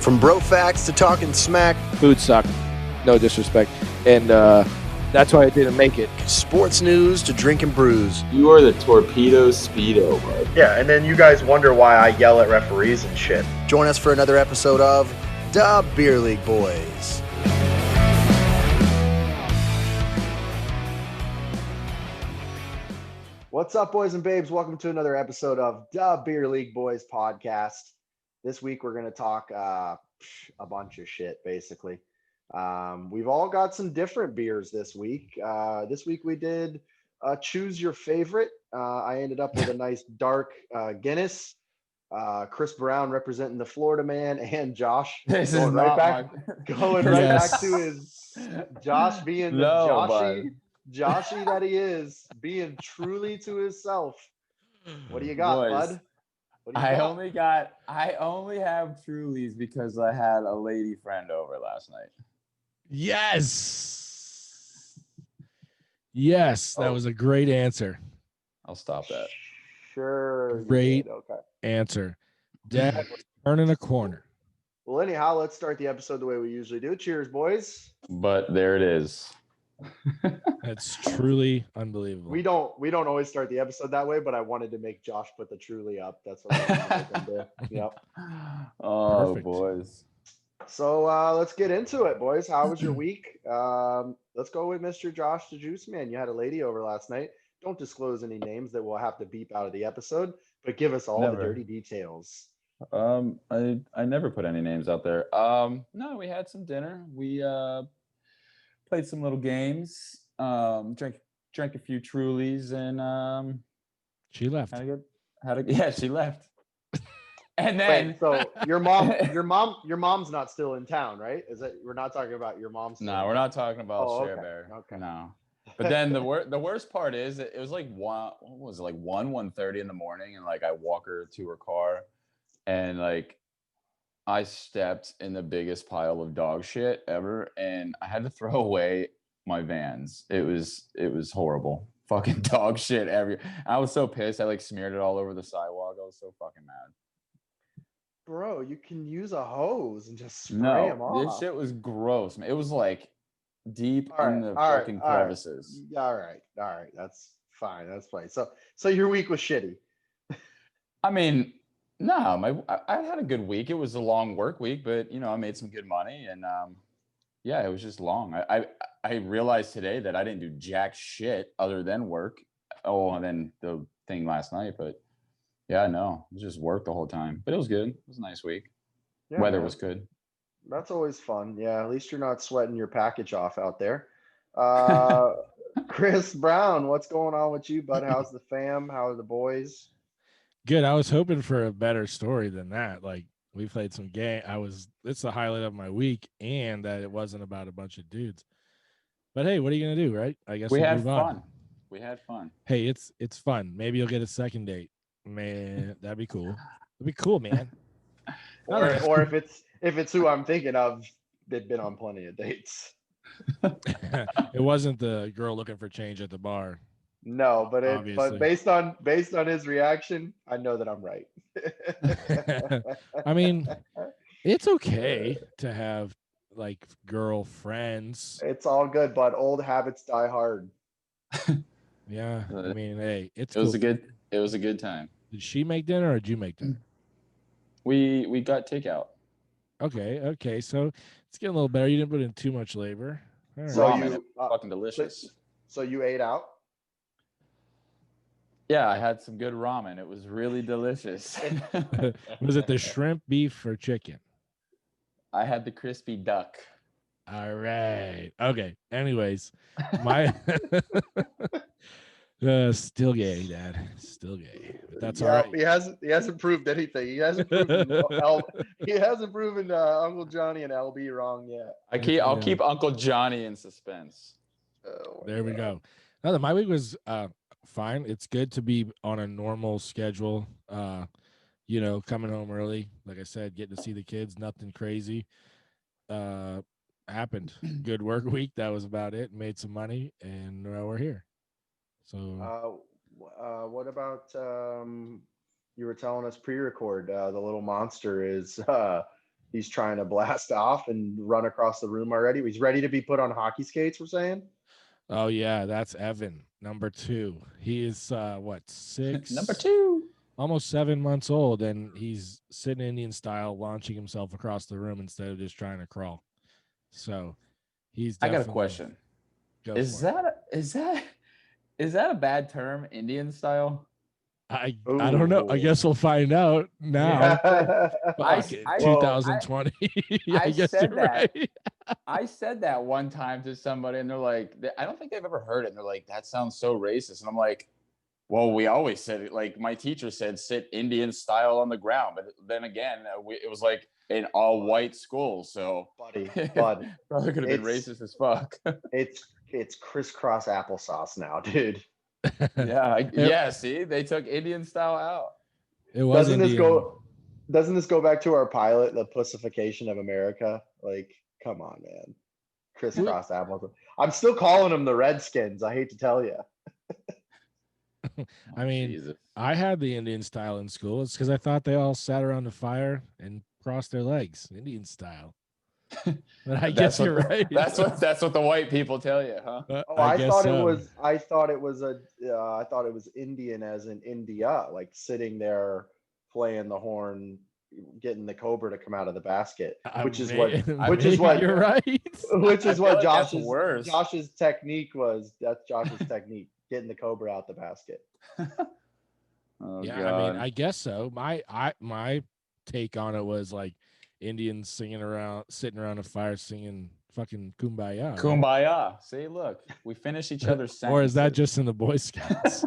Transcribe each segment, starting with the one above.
From bro facts to talking smack, food sucked. No disrespect. And that's why I didn't make it. Sports news to drinking brews. You are the torpedo speedo, bud. Yeah, and then you guys wonder why I yell at referees and shit. Join us for another episode of Da Beer League Boys. What's up, boys and babes? Welcome to another episode of Da Beer League Boys podcast. This week we're going to talk a bunch of shit, basically. We've all got some different beers this week. This week we did choose your favorite. I ended up with a nice dark Guinness. Chris Brown representing the Florida man, and Josh going right back to his Josh being the Joshy that he is, being truly to himself. What do you got, bud? I only have Trulies because I had a lady friend over last night. Yes, that was a great answer. I'll stop that. Sure. Great answer. Dad was turning a corner. Well, anyhow, let's start the episode the way we usually do. Cheers, boys. But there it is. That's truly unbelievable. We don't always start the episode that way, but I wanted to make Josh put the truly up. That's what I wanted to do. Yep. Oh, perfect. Boys. So let's get into it, boys. How was your week? Let's go with Mr. Josh the Juiceman. You had a lady over last night. Don't disclose any names that we'll have to beep out of the episode, but give us all the dirty details. I never put any names out there. No, we had some dinner. We played some little games. Drank a few Trulies, and she left. She left. And then, wait, so your mom's not still in town, right? Is that we're not talking about your mom's? No, we're not talking about Share okay. Bear. Okay. No. But then the worst part is it was like 1:30 in the morning, and like I walk her to her car, and like I stepped in the biggest pile of dog shit ever, and I had to throw away my Vans. It was horrible. Fucking dog shit I was so pissed. I like smeared it all over the sidewalk. I was so fucking mad. Bro, you can use a hose and just spray them off. This shit was gross, man. It was like deep in the fucking crevices. All right. That's fine. So your week was shitty. I mean, no, I had a good week. It was a long work week, but I made some good money, and yeah, it was just long. I realized today that I didn't do jack shit other than work. Oh, and then the thing last night, but yeah, no, it was just work the whole time. But it was good. It was a nice week. Yeah, weather was good. That's always fun. Yeah, at least you're not sweating your package off out there. Chris Brown, what's going on with you, bud? How's the fam? How are the boys? Good. I was hoping for a better story than that. Like, we played some game. It's the highlight of my week, and that it wasn't about a bunch of dudes. But hey, what are you gonna do, right? I guess we had fun. We had fun. Hey, it's fun. Maybe you'll get a second date. Man, that'd be cool. It'd be cool, man. or if it's who I'm thinking of, they've been on plenty of dates. It wasn't the girl looking for change at the bar. No, but based on his reaction, I know that I'm right. I mean, it's okay to have like girlfriends. It's all good, but old habits die hard. Yeah, I mean, hey, it was a good time. Did she make dinner or did you make dinner? We got takeout. Okay, so it's getting a little better. You didn't put in too much labor. All right. So ramen, fucking delicious. So you ate out? Yeah, I had some good ramen. It was really delicious. Was it the shrimp, beef, or chicken? I had the crispy duck. All right. Okay. Anyways, my still gay, Dad. Still gay. But that's all right. He hasn't proved anything. He hasn't proven Uncle Johnny and LB wrong yet. I'll keep Uncle Johnny in suspense. There we go. No, my week was fine. It's good to be on a normal schedule. Coming home early. Like I said, getting to see the kids. Nothing crazy happened. Good work week. That was about it. Made some money, and we're here. So, what about you were telling us pre-record? The little monster is He's trying to blast off and run across the room already. He's ready to be put on hockey skates, we're saying. Oh yeah, that's Evan, number 2. He is what, 6? Number 2. Almost 7 months old, and he's sitting Indian style, launching himself across the room instead of just trying to crawl. So he's I definitely. got a question. Go Is for it. that a bad term, Indian style? I don't know. I guess we'll find out now. Yeah. Fuck it, I- 2020. I guess said you're that. right. I said that one time to somebody, and they're like, I don't think they've ever heard it. And they're like, that sounds so racist. And I'm like, well, we always said it. Like my teacher said, sit Indian style on the ground. But then again, it was like an all white school. So Bud, probably could have been it's- racist as fuck. it's crisscross applesauce now, dude. Yeah. See, they took Indian style out. It was Doesn't Indian. this go back to our pilot, the pussification of America? Like, come on, man. Crisscross applesauce. I'm still calling them the Redskins. I hate to tell you. I mean, Jesus. I had the Indian style in school. It's because I thought they all sat around the fire and crossed their legs, Indian style. But I guess you're right. That's what the white people tell you, huh? I guess thought so. I thought it was Indian as in India, like sitting there playing the horn, getting the cobra to come out of the basket, which is what you're right. which is what that's worse. Josh's technique was. That's Josh's technique, getting the cobra out the basket. Oh, Yeah, God. I mean, I guess so. My take on it was like Indians sitting around a fire singing fucking kumbaya. Right? Kumbaya. See, look, we finish each other's sentences. Or is that just in the Boy Scouts?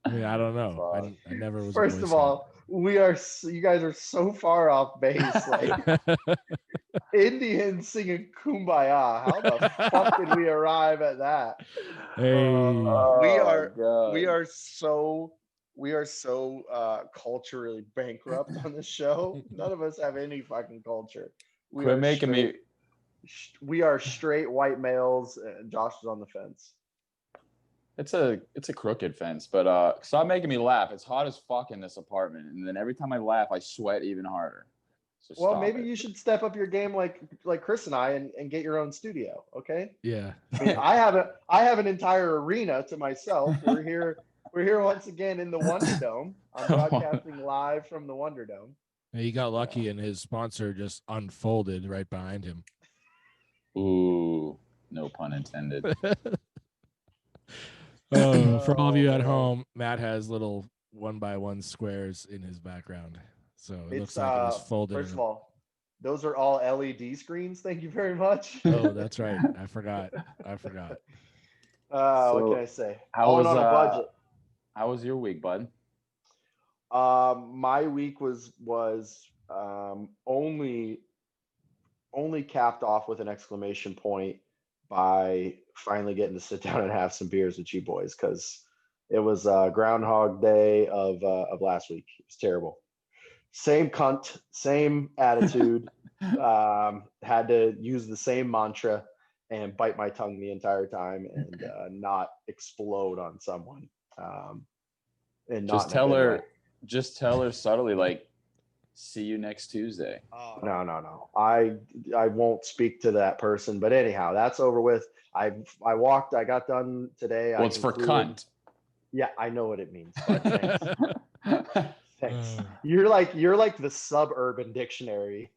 I mean, I don't know. Fuck. I never was. First of all, you guys are so far off base. Like Indians singing kumbaya. How the fuck did we arrive at that? Hey. We are so culturally bankrupt on this show. None of us have any fucking culture. Quit making me. We are straight white males, and Josh is on the fence. It's a crooked fence, but stop making me laugh. It's hot as fuck in this apartment, and then every time I laugh, I sweat even harder. So Well, maybe you should step up your game like Chris and I and get your own studio, okay? Yeah. I mean, I have an entire arena to myself. We're here once again in the Wonder Dome. I'm broadcasting live from the Wonder Dome. He got lucky and his sponsor just unfolded right behind him. Ooh, no pun intended. For all of you at home, Matt has little 1x1 squares in his background. So it looks like it was folded. First of all, those are all LED screens. Thank you very much. Oh, that's right. I forgot. What can I say? How was on a budget. How was your week, bud? My week was only capped off with an exclamation point by finally getting to sit down and have some beers with you boys, because it was Groundhog Day of last week. It was terrible. Same cunt, same attitude. Had to use the same mantra and bite my tongue the entire time and not explode on someone. And just tell her subtly, like, see you next Tuesday. Oh, no. I won't speak to that person. But anyhow, that's over with. I got done today. Well, it's for cunt. Yeah, I know what it means. But thanks. Thanks. You're like the suburban dictionary.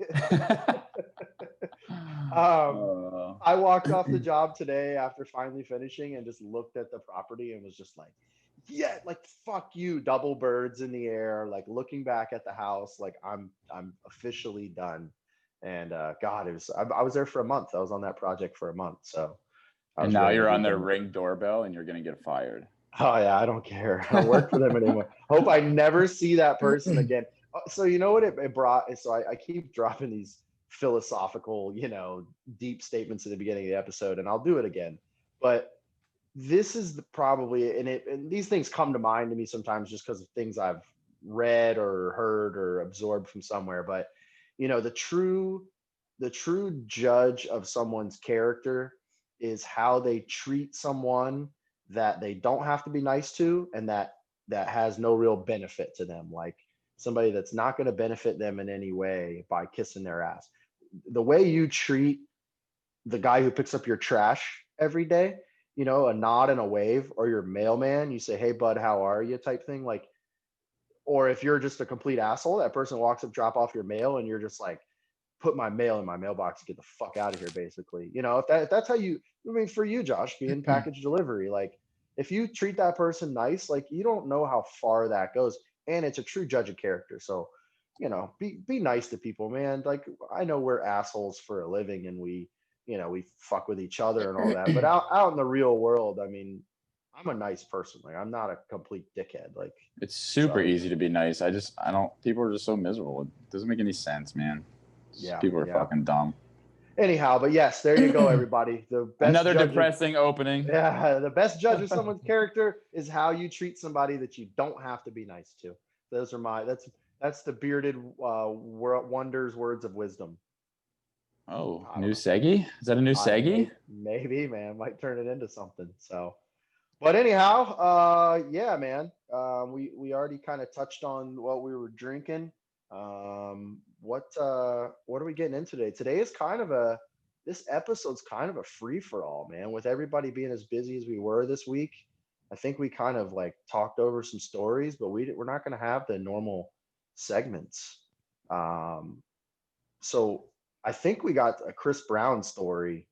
I walked off the job today after finally finishing and just looked at the property and was just like, yeah, like fuck you, double birds in the air, like looking back at the house, like I'm officially done. And God, I was there for a month. I was on that project for a month. So and now you're on their Ring doorbell and you're gonna get fired. Oh yeah, I don't care. I don't work for them anymore. Hope I never see that person again. So you know what it brought? So I keep dropping these philosophical, deep statements at the beginning of the episode, and I'll do it again. But this is probably, and these things come to mind to me sometimes just because of things I've read or heard or absorbed from somewhere. But the true judge of someone's character is how they treat someone that they don't have to be nice to, and that has no real benefit to them. Like somebody that's not going to benefit them in any way by kissing their ass. The way you treat the guy who picks up your trash every day, you know, a nod and a wave, or your mailman, you say, "Hey bud, how are you?" type thing. Like, or if you're just a complete asshole, that person walks up, drop off your mail, and you're just like, "Put my mail in my mailbox, get the fuck out of here," basically. You know, if that's how you, I mean, for you, Josh, being package delivery, like if you treat that person nice, like you don't know how far that goes. And it's a true judge of character. So, you know, be nice to people, man. Like I know we're assholes for a living and we, you know, we fuck with each other and all that. But out in the real world, I mean, I'm a nice person. Like I'm not a complete dickhead. Like It's super easy to be nice. I don't. People are just so miserable. It doesn't make any sense, man. Yeah, People are fucking dumb. Anyhow, but yes, there you go, everybody. The best Another judge depressing opening. Yeah, the best judge of someone's character is how you treat somebody that you don't have to be nice to. Those are that's the bearded wonders words of wisdom. Oh, new Seggy? Is that a new Seggy? Maybe, man. Might turn it into something. So, but anyhow, yeah, man. We already kind of touched on what we were drinking. What are we getting into today? Today is this episode's kind of a free for all, man. With everybody being as busy as we were this week, I think we kind of like talked over some stories, but we're not going to have the normal segments. So I think we got a Chris Brown story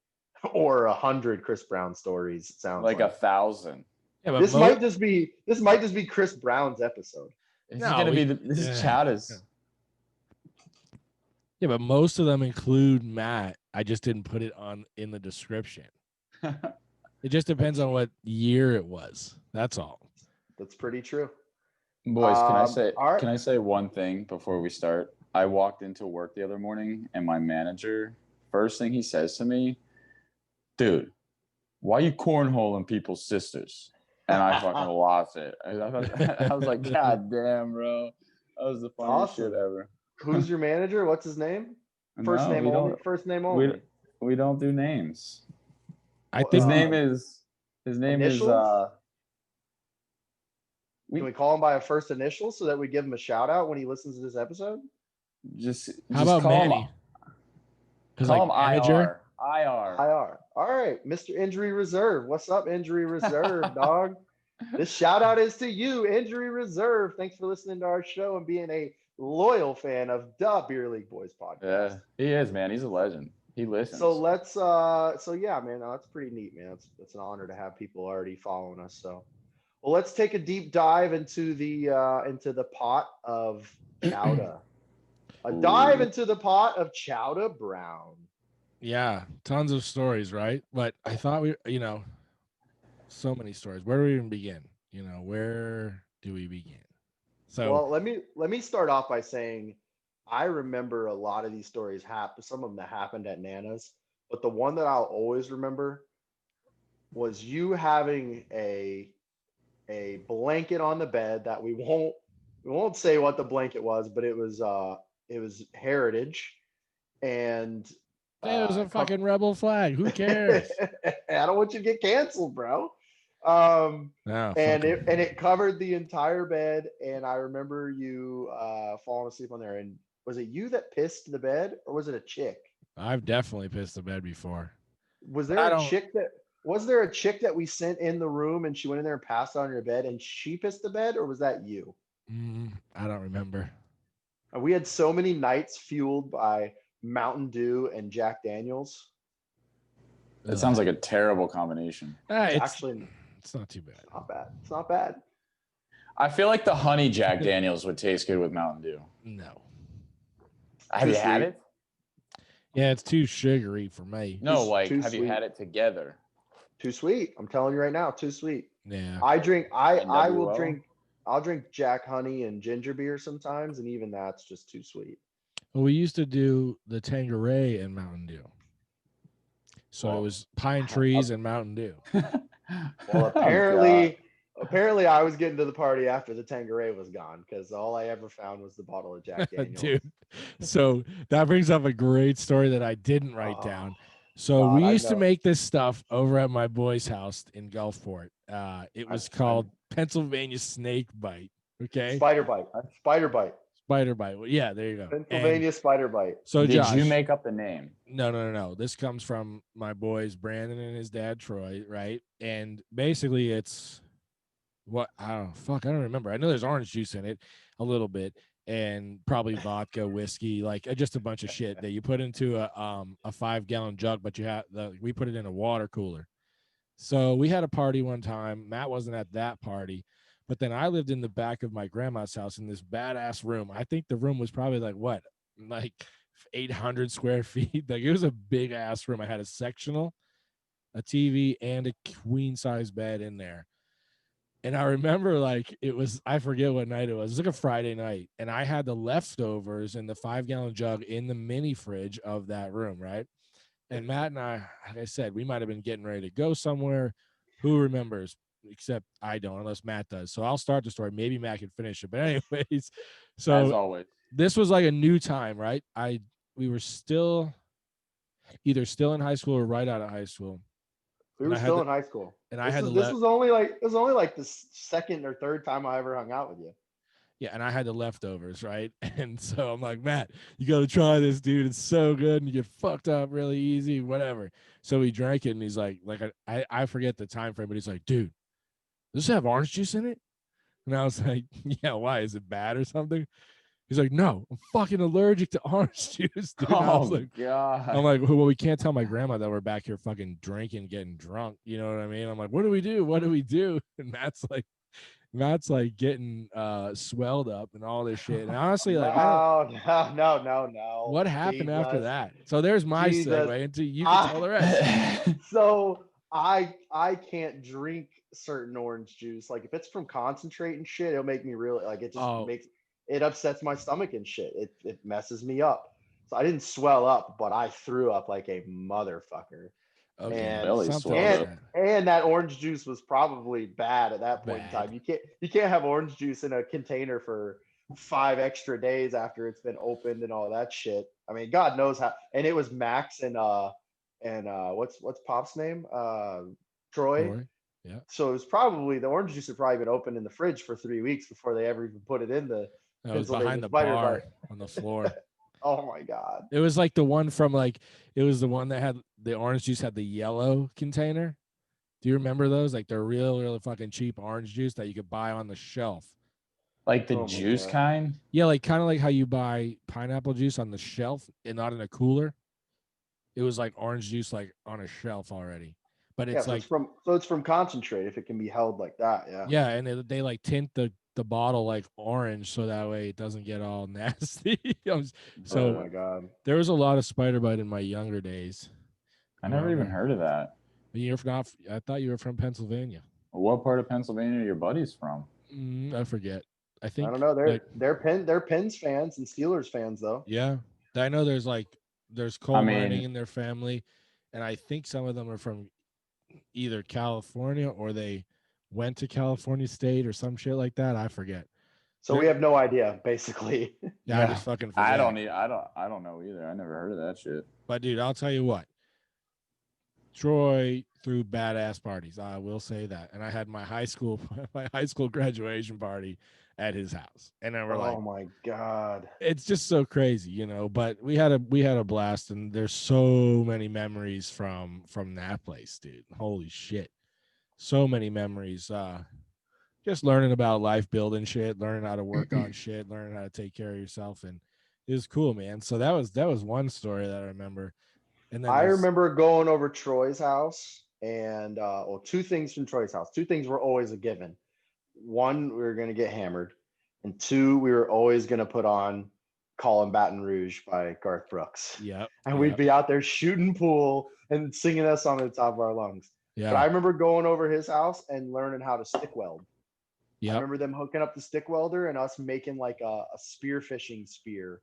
or 100 Chris Brown stories. It sounds like 1,000. Yeah, but this might just be Chris Brown's episode. This is gonna be this is Chowda's. Yeah, but most of them include Matt. I just didn't put it in the description. It just depends on what year it was. That's all. That's pretty true. Boys, can I say one thing before we start? I walked into work the other morning and my manager, first thing he says to me, "Dude, why you cornholing people's sisters?" And I fucking lost it. I was like, "God damn, bro. That was the funniest shit ever." Who's your manager? What's his name? First name only. We don't do names. I think his name is Can we call him by a first initial so that we give him a shout out when he listens to this episode? How about Manny? Call him IR. IR. All right, Mr. Injury Reserve. What's up, Injury Reserve, dog? This shout out is to you, Injury Reserve. Thanks for listening to our show and being a loyal fan of the Beer League Boys podcast. Yeah, he is, man. He's a legend. He listens. So yeah, man, that's pretty neat, man. It's an honor to have people already following us. So, well, let's take a deep dive into the pot of Chowda. Dive into the pot of Chowda Brown. Yeah, tons of stories, right? But I thought so many stories. Where do we even begin? Where do we begin? So, well, let me start off by saying I remember a lot of these stories some of them that happened at Nana's, but the one that I'll always remember was you having a blanket on the bed that we won't say what the blanket was, but it was Heritage, and it was a fucking rebel flag. Who cares? I don't want you to get canceled, bro. No, and it covered the entire bed, and I remember you falling asleep on there. And was it you that pissed the bed, or was it a chick? I've definitely pissed the bed before. Was there a chick that we sent in the room and she went in there and passed out on your bed and she pissed the bed, or was that you? I don't remember. We had so many nights fueled by Mountain Dew and Jack Daniels. That sounds like a terrible combination. It's not too bad. It's not bad. I feel like the honey Jack Daniels would taste good with Mountain Dew. No. Have you had it? Yeah, it's too sugary for me. No, have you had it together? Too sweet. I'm telling you right now, too sweet. Yeah. I'll drink Jack honey and ginger beer sometimes, and even that's just too sweet. Well, we used to do the Tanqueray and Mountain Dew. So it was pine trees and Mountain Dew. Well, apparently I was getting to the party after the Tanqueray was gone, because all I ever found was the bottle of Jack Daniels. Dude, so that brings up a great story that I didn't write down. So we used to make this stuff over at my boy's house in Gulfport. It was called Pennsylvania Snake Bite. Okay. Spyder Bite. Spyder Bite. Yeah, there you go. Pennsylvania Spyder Bite. So Did Josh, you make up the name? No. This comes from my boys Brandon and his dad Troy, right? And basically, it's what I don't remember. I know there's orange juice in it, a little bit, and probably vodka, whiskey, like just a bunch of shit that you put into a 5-gallon jug, but we put it in a water cooler. So we had a party one time. Matt wasn't at that party, but then I lived in the back of my grandma's house in this badass room. I think the room was probably like 800 square feet. Like it was a big ass room. I had a sectional, a TV, and a queen size bed in there. And I remember I forget what night it was. It was like a Friday night. And I had the leftovers in the 5-gallon jug in the mini fridge of that room, right? And Matt and I, like I said, we might have been getting ready to go somewhere. Who remembers? Except I don't, unless Matt does. So I'll start the story. Maybe Matt can finish it. But anyways, so As always. this was like a new time, right? We were either still in high school or right out of high school. We were still in high school. And this was only like the second or third time I ever hung out with you. Yeah, and I had the leftovers, right? And so I'm like, Matt, you got to try this, dude. It's so good, and you get fucked up really easy, whatever. So he drank it, and he's like I forget the time frame, but he's like, dude, does this have orange juice in it? And I was like, yeah, why? Is it bad or something? He's like, no, I'm fucking allergic to orange juice, dude. God. I'm like, well, we can't tell my grandma that we're back here fucking drinking, getting drunk. You know what I mean? I'm like, what do we do? What do we do? And Matt's like getting swelled up and all this shit. And honestly, like, no. What happened after that? So there's my segue into you can tell the rest. So I can't drink certain orange juice. Like if it's from concentrate and shit, it'll make me really like it just makes it upsets my stomach and shit. It messes me up. So I didn't swell up, but I threw up like a motherfucker. Okay. And that orange juice was probably bad at that point in time. You can't have orange juice in a container for 5 extra days after it's been opened and all that shit. I mean, God knows how. And it was Max and what's Pop's name? Troy. Yeah. So it was probably the orange juice had probably been opened in the fridge for 3 weeks before they ever even put it in the. It was behind the bar on the floor. Oh my God. It was like the one from it was the one that had the orange juice had the yellow container. Do you remember those? Like the really fucking cheap orange juice that you could buy on the shelf. Like the juice kind? Yeah, like kind of like how you buy pineapple juice on the shelf and not in a cooler. It was like orange juice like on a shelf already. But it's it's from concentrate if it can be held like that. Yeah. Yeah, and they like tint the bottle like orange so that way it doesn't get all nasty. So oh my God. There was a lot of Spyder Bite in my younger days. I never even heard of that. You're not. I thought you were from Pennsylvania. What part of Pennsylvania are your buddies from? I forget. I don't know. They're Pens fans and Steelers fans though. Yeah, I know. There's coal mining in their family, and I think some of them are from either California or they went to California State or some shit like that. I forget. So we have no idea, basically. Yeah, I just fucking forget. I don't know either. I never heard of that shit. But dude, I'll tell you what. Troy threw badass parties. I will say that. And I had my high school graduation party at his house. And then we're like, oh my God. It's just so crazy, you know. But we had a blast, and there's so many memories from that place, dude. Holy shit. So many memories. Just learning about life, building shit, learning how to work on shit, learning how to take care of yourself. And it was cool, man. So that was one story that I remember. And then I remember going over Troy's house and two things from Troy's house. Two things were always a given. One, we were going to get hammered. And two, we were always going to put on Call 'Em Baton Rouge by Garth Brooks. Yep. And we'd be out there shooting pool and singing that song at the top of our lungs. Yeah. But I remember going over his house and learning how to stick weld. Yeah. I remember them hooking up the stick welder and us making like a spear fishing spear,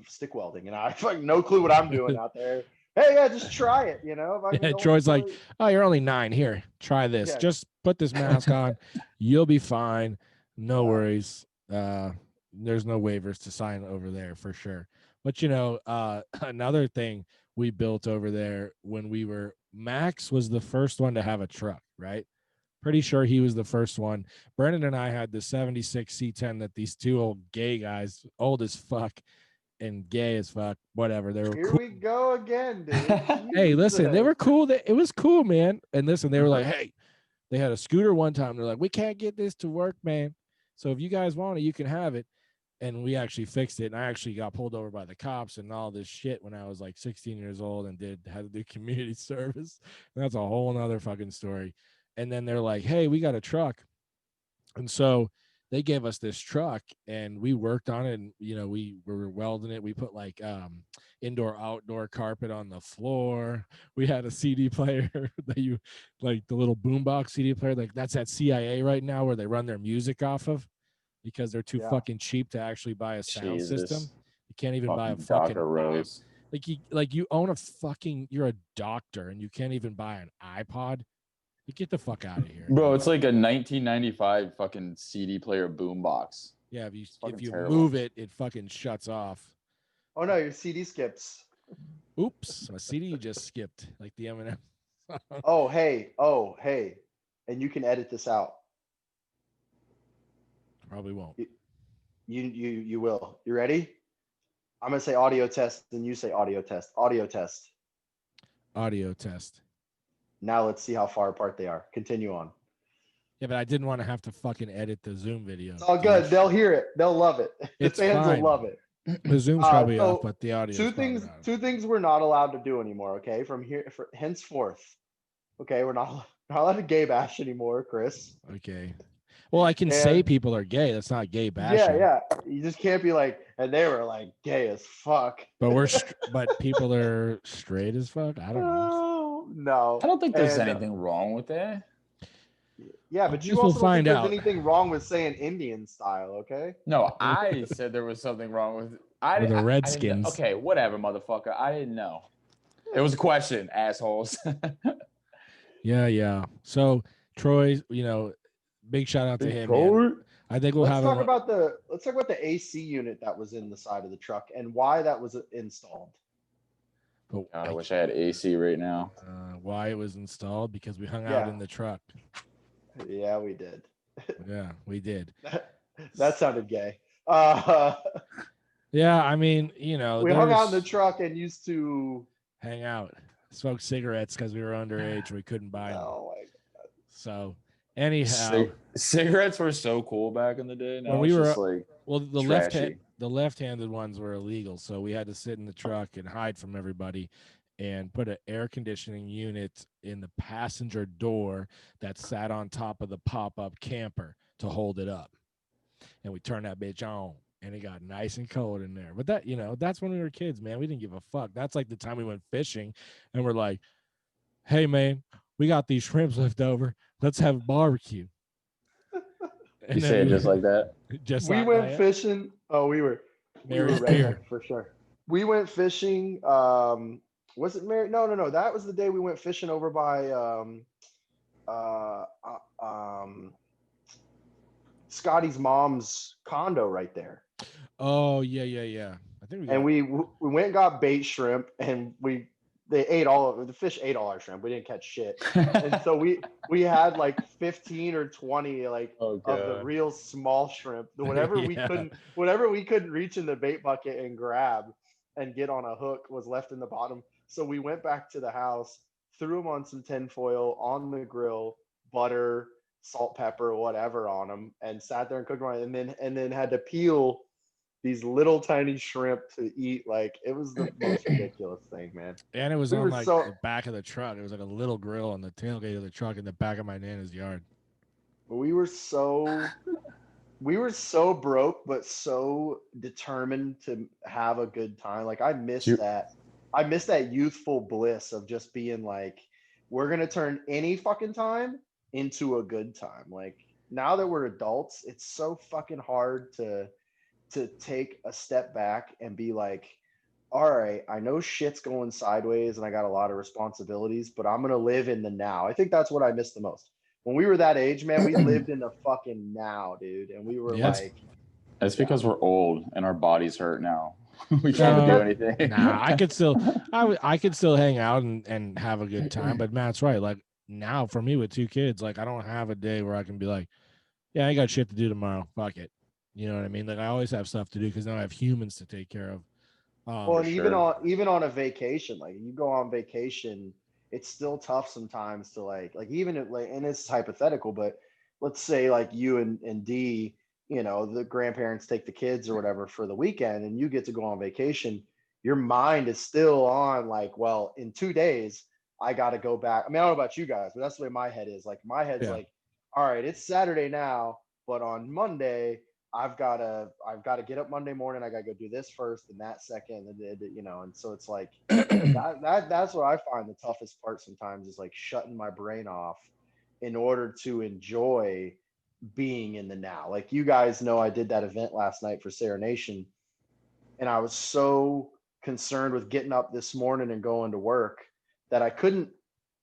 stick welding. And I have like no clue what I'm doing out there. Hey, yeah, just try it, you know? Troy's like, oh, you're only 9. Here, try this. Yeah. Just put this mask on. You'll be fine. No worries. There's no waivers to sign over there for sure. But, you know, another thing we built over there when Max was the first one to have a truck, right? Pretty sure he was the first one. Brendan and I had the 76 C10 that these two old gay guys, old as fuck and gay as fuck, whatever. They were Here cool. we go again, dude. Hey, listen, they Jesus. were cool. It was cool, man. And listen, they were like, hey, they had a scooter one time. They're like, we can't get this to work, man. So if you guys want it, you can have it. And we actually fixed it. And I actually got pulled over by the cops and all this shit when I was like 16 years old and had to do community service. And that's a whole nother fucking story. And then they're like, hey, we got a truck. And so they gave us this truck and we worked on it. And, you know, we were welding it. We put like indoor outdoor carpet on the floor. We had a CD player that you like, the little boombox CD player. Like that's at CIA right now where they run their music off of because they're too fucking cheap to actually buy a sound system. You can't even buy a fucking Rose. like you own a fucking, you're a doctor and you can't even buy an iPod. You get the fuck out of here, bro. It's like a 1995 fucking CD player boombox. Yeah, if you terrible. move it, it fucking shuts off. Oh no, your CD skips. Oops, my CD just skipped like the Eminem. Oh hey, and you can edit this out. Probably won't. You will. You ready? I'm gonna say audio test, and you say audio test. Audio test. Audio test. Now let's see how far apart they are. Continue on. Yeah, but I didn't want to have to fucking edit the Zoom video. It's all good. They'll hear it. They'll love it. The It's fans fine. will love it. The Zoom's probably so off, but the audio. Two things we're not allowed to do anymore. Okay, from here henceforth. Okay, we're not allowed to gay bash anymore, Chris. Okay. Well, I can say people are gay. That's not gay bashing. Yeah. You just can't be like, and they were like gay as fuck. But but people are straight as fuck. I don't know. No. I don't think there's anything wrong with that. Yeah, but you will also don't find think out. there's anything wrong with saying Indian style, okay? No, I said there was something wrong with the Redskins. Okay, whatever, motherfucker. I didn't know. It was a question, assholes. Yeah. So Troy, big shout out to him. Man. I think we'll let's have talk about the AC unit that was in the side of the truck and why that was installed. But God, I wish I had AC right now. Why it was installed? Because we hung out in the truck. Yeah, we did. Yeah, we did. That sounded gay. Yeah, I mean, we hung out in the truck and used to hang out, smoke cigarettes because we were underage. We couldn't buy them. Oh my God. So anyhow, cigarettes were so cool back in the day. Now when we were just like the left-handed ones were illegal, so we had to sit in the truck and hide from everybody and put an air conditioning unit in the passenger door that sat on top of the pop-up camper to hold it up. And we turned that bitch on and it got nice and cold in there. But that, that's when we were kids, man. We didn't give a fuck. That's like the time we went fishing and we're like, hey man, we got these shrimps left over. Let's have a barbecue. You say it just like that? We went fishing. Oh, we were right for sure. We went fishing. Was it Mary? No. That was the day we went fishing over by Scotty's mom's condo right there. Oh yeah. I think we went and got bait shrimp, and the fish ate all our shrimp. We didn't catch shit, and so we had like 15 or 20 of the real small shrimp, whatever we couldn't reach in the bait bucket and grab and get on a hook was left in the bottom. So we went back to the house, threw them on some tinfoil on the grill, butter, salt, pepper, whatever on them, and sat there and cooked them, and then had to peel these little tiny shrimp to eat. Like, it was the most ridiculous thing, man. And it was on the back of the truck. It was like a little grill on the tailgate of the truck in the back of my nana's yard. We were so broke, but so determined to have a good time. Like, I miss that. I miss that youthful bliss of just being like, we're going to turn any fucking time into a good time. Like, now that we're adults, it's so fucking hard to take a step back and be like, all right, I know shit's going sideways and I got a lot of responsibilities, but I'm going to live in the now. I think that's what I miss the most. When we were that age, man, we lived in the fucking now, dude. And we were That's because we're old and our bodies hurt now. We can't do anything. Nah, I could still hang out and have a good time. But Matt's right. Like, now for me with 2 kids, like I don't have a day where I can be like, yeah, I got shit to do tomorrow. Fuck it. You know what I mean? Like I always have stuff to do because now I have humans to take care of. Well, For and sure. even on a vacation, like you go on vacation, it's still tough sometimes to like even if like, and it's hypothetical, but let's say like you and D, the grandparents take the kids or whatever for the weekend, and you get to go on vacation. Your mind is still on like, well, in 2 days, I got to go back. I mean, I don't know about you guys, but that's the way my head is. Like my head's Yeah. like, all right, it's Saturday now, but on Monday I've gotta get up Monday morning. I gotta go do this first and that second, and so it's like that's what I find the toughest part sometimes is like shutting my brain off in order to enjoy being in the now. Like you guys know, I did that event last night for Sarah Nation, and I was so concerned with getting up this morning and going to work that I couldn't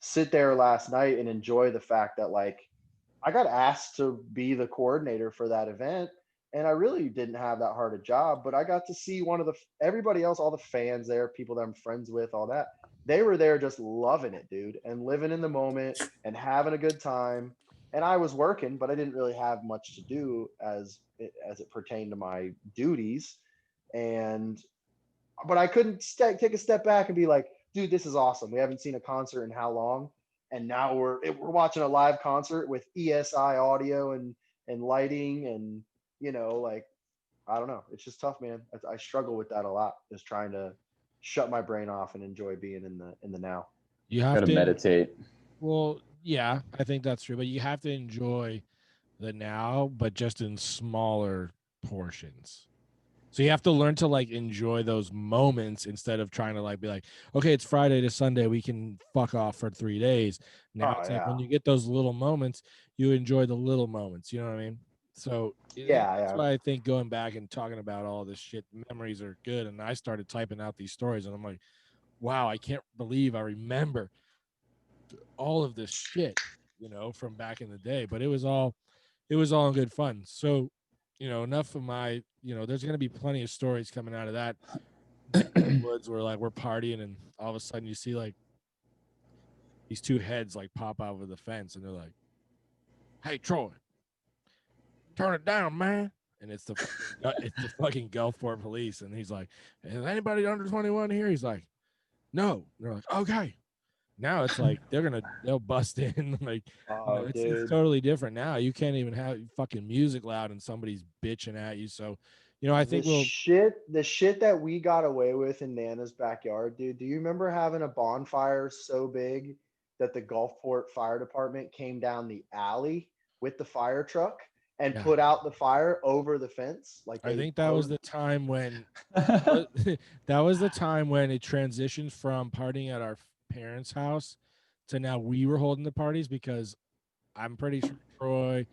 sit there last night and enjoy the fact that like I got asked to be the coordinator for that event, and I really didn't have that hard a job, but I got to see everybody else, all the fans there, people that I'm friends with, all that. They were there just loving it, dude, and living in the moment and having a good time. And I was working, but I didn't really have much to do as it pertained to my duties. And but I couldn't take a step back and be like, dude, this is awesome. We haven't seen a concert in how long, and now we're watching a live concert with ESI audio and lighting, and like I don't know. It's just tough, man. I struggle with that a lot, just trying to shut my brain off and enjoy being in the now. You have Gotta to meditate. well, yeah, I think that's true, but you have to enjoy the now, but just in smaller portions. So you have to learn to like enjoy those moments instead of trying to like be like, okay, it's Friday to Sunday, we can fuck off for 3 days. Now Oh it's like yeah, when you get those little moments, you enjoy the little moments. You know what I mean? So yeah, that's yeah. why I think going back and talking about all this shit, memories are good. And I started typing out these stories, and I'm like, wow, I can't believe I remember all of this shit, from back in the day. But it was all in good fun. So, enough of my, there's gonna be plenty of stories coming out of that day in the woods where like we're partying and all of a sudden you see like these 2 heads like pop out of the fence and they're like, "Hey Troy, turn it down, man." And it's the fucking Gulfport police, and he's like, "Is anybody under 21 here?" He's like, "No." And they're like, "Okay." Now it's like they'll bust in like Oh, it's dude. totally different now. You can't even have fucking music loud and somebody's bitching at you. So, I The think we'll shit, the shit that we got away with in Nana's backyard, dude. Do you remember having a bonfire so big that the Gulfport Fire Department came down the alley with the fire truck and yeah. put out the fire over the fence? Like I they think that was hosed. the time when that was the time when it transitioned from partying at our parents' house to now we were holding the parties because I'm pretty sure Troy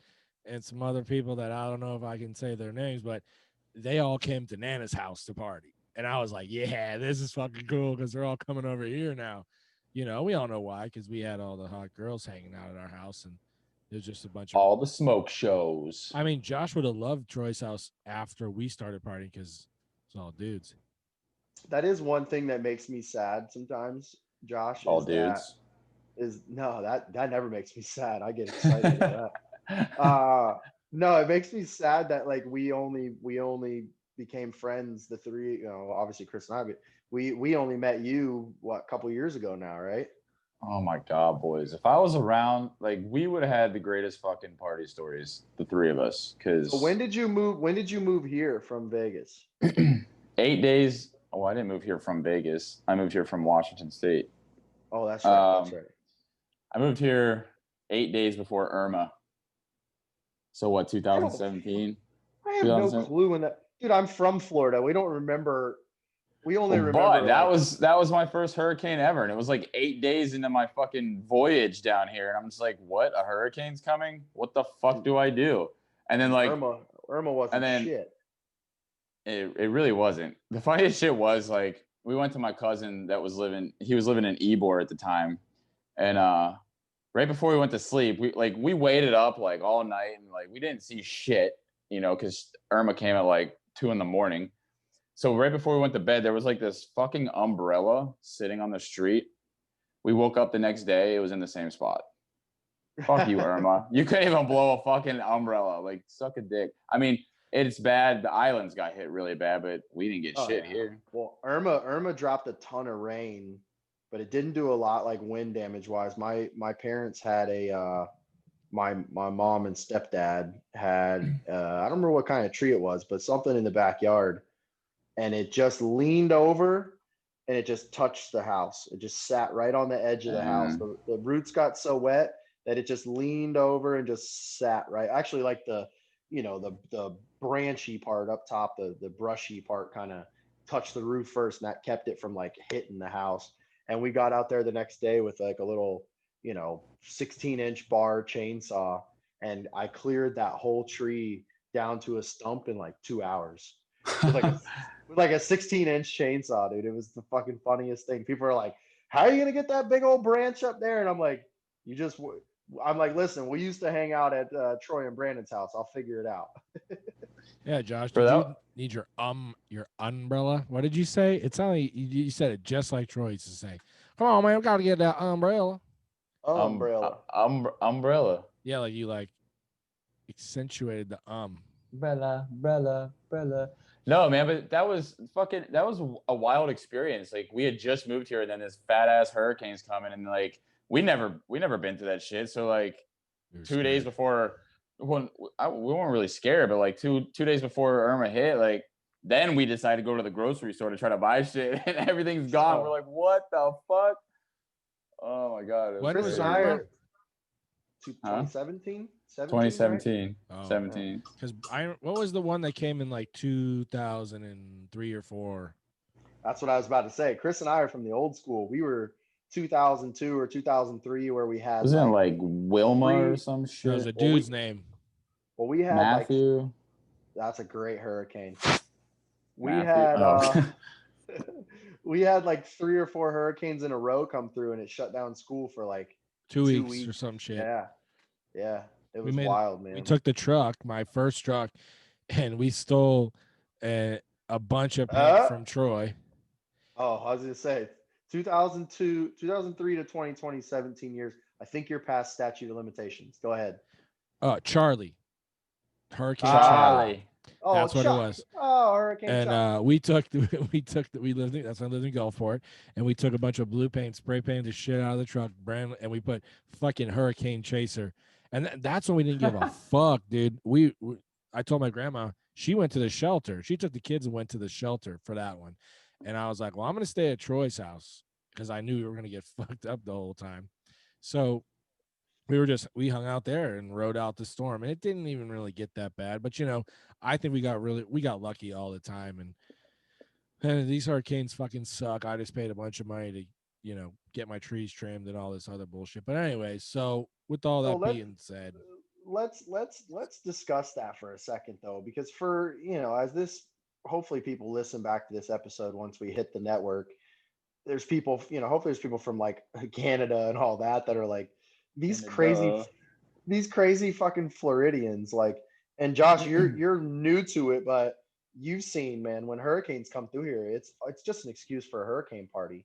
and some other people that I don't know if I can say their names, but they all came to Nana's house to party. And I was like, yeah, this is fucking cool because they're all coming over here now. We all know why, because we had all the hot girls hanging out at our house and there's just a bunch of. All the smoke shows. I mean, Josh would have loved Troy's house after we started partying because it's all dudes. That is one thing that makes me sad sometimes, Josh, All is that dudes. is no, that never makes me sad. I get excited about that. No, it makes me sad that like we only became friends, the three, obviously Chris and I, but we only met you a couple years ago now, right? Oh my god, boys! If I was around, like we would have had the greatest fucking party stories, the three of us. So Because when did you move here from Vegas? 8 days. Oh, I didn't move here from Vegas. I moved here from Washington State. Oh, that's right. That's Um, right. I moved here 8 days before Irma. So what? I don't 2017. I have no 2007. clue when that, dude, I'm from Florida. We only Well, remember but that like, was my first hurricane ever, and it was like 8 days into my fucking voyage down here, and I'm just like, what? A hurricane's coming? What the fuck do I do? And then dude, like, Irma and wasn't then shit. it really wasn't. The funniest shit was like we went to my cousin that was living. He was living in Ybor at the time, and right before we went to sleep, we waited up like all night, and like we didn't see shit, because Irma came at like 2 a.m. So right before we went to bed, there was like this fucking umbrella sitting on the street. We woke up the next day, it was in the same spot. Fuck you, Irma. You couldn't even blow a fucking umbrella. Like, suck a dick. I mean, it's bad. The islands got hit really bad, but we didn't get shit here. Well, Irma dropped a ton of rain, but it didn't do a lot like wind damage wise. My parents had my mom and stepdad had I don't remember what kind of tree it was, but something in the backyard, and it just leaned over and it just touched the house. It just sat right on the edge of the house. The roots got so wet that it just leaned over and just sat right. Actually, like the branchy part up top, the brushy part kind of touched the roof first, and that kept it from like hitting the house. And we got out there the next day with like a little 16-inch bar chainsaw, and I cleared that whole tree down to a stump in like 2 hours with like a 16-inch chainsaw, dude. It was the fucking funniest thing. People are like, how are you gonna get that big old branch up there? And I'm like, I'm like, listen, we used to hang out at Troy and Brandon's house. I'll figure it out. Yeah, Josh, did you need your umbrella? What did you say? It sounded like you said it just like Troy used to say. Come on, man, we gotta get that umbrella. Umbrella. Umbrella. Yeah, like you like accentuated the Umbrella. No, man, but that was a wild experience. Like, we had just moved here, and then this fat ass hurricane's coming, and like we never been through that shit. So like 2 days before, we weren't really scared, but like two days before Irma hit, like then we decided to go to the grocery store to try to buy shit, and everything's gone. We're like, what the fuck? Oh my god! When was Irma? 2017? 2017. Right? 17. Because what was the one that came in like 2003 or 4? That's what I was about to say. Chris and I are from the old school. We were 2002 or 2003 where we had. Wasn't it like Wilma or some shit? It was a dude's name. Well, we had Matthew. That's a great hurricane. We Matthew. had we had like 3 or 4 hurricanes in a row come through, and it shut down school for like 2 weeks or some shit. Yeah. It was wild, man. We took the truck, my first truck, and we stole a bunch of paint from Troy. Oh, I was gonna say 2003 to 2020, 17 years. I think you're past statute of limitations. Go ahead. Charlie. Hurricane Charlie. Oh, that's what it was. Oh, Hurricane. And we lived in, that's when I lived in Gulfport, and we took a bunch of blue paint, spray painted the shit out of the truck, and we put fucking Hurricane Chaser. And that's when we didn't give a fuck, dude. I told my grandma, she went to the shelter. She took the kids and went to the shelter for that one. And I was like, well, I'm going to stay at Troy's house because I knew we were going to get fucked up the whole time. So we hung out there and rode out the storm, and it didn't even really get that bad. But I think we got lucky all the time, and these hurricanes fucking suck. I just paid a bunch of money to get my trees trimmed and all this other bullshit. But anyway, so with all that being said, let's discuss that for a second though, because for as this, hopefully people listen back to this episode once we hit the network. There's people, hopefully there's people from like Canada and all that are like, these crazy fucking Floridians, like, and Josh, you're new to it, but you've seen, man, when hurricanes come through here, it's just an excuse for a hurricane party.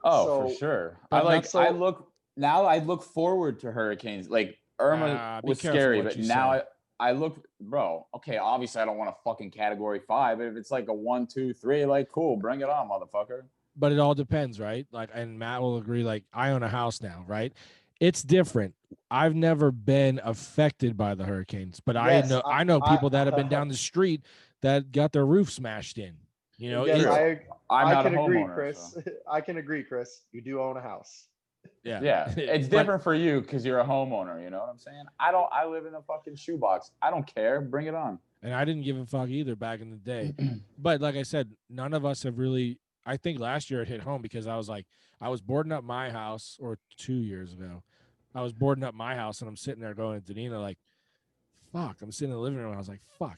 Oh, for sure. I look forward to hurricanes. Like Irma was scary, but now I look, bro. Okay, obviously I don't want a fucking category 5, but if it's like a 1, 2, 3, like cool, bring it on, motherfucker. But it all depends, right? Like, and Matt will agree. Like, I own a house now, right? It's different. I've never been affected by the hurricanes, but yes, I know people that have been down the street that got their roof smashed in. Yes, I can agree, Chris. So. I can agree, Chris. You do own a house. Yeah. It's different for you because you're a homeowner. You know what I'm saying? I live in a fucking shoebox. I don't care. Bring it on. And I didn't give a fuck either back in the day. But like I said, none of us have really. I think last year it hit home because I was boarding up my house, or 2 years ago. I was boarding up my house, and I'm sitting there going to Danina like, fuck. I'm sitting in the living room. And I was like, fuck.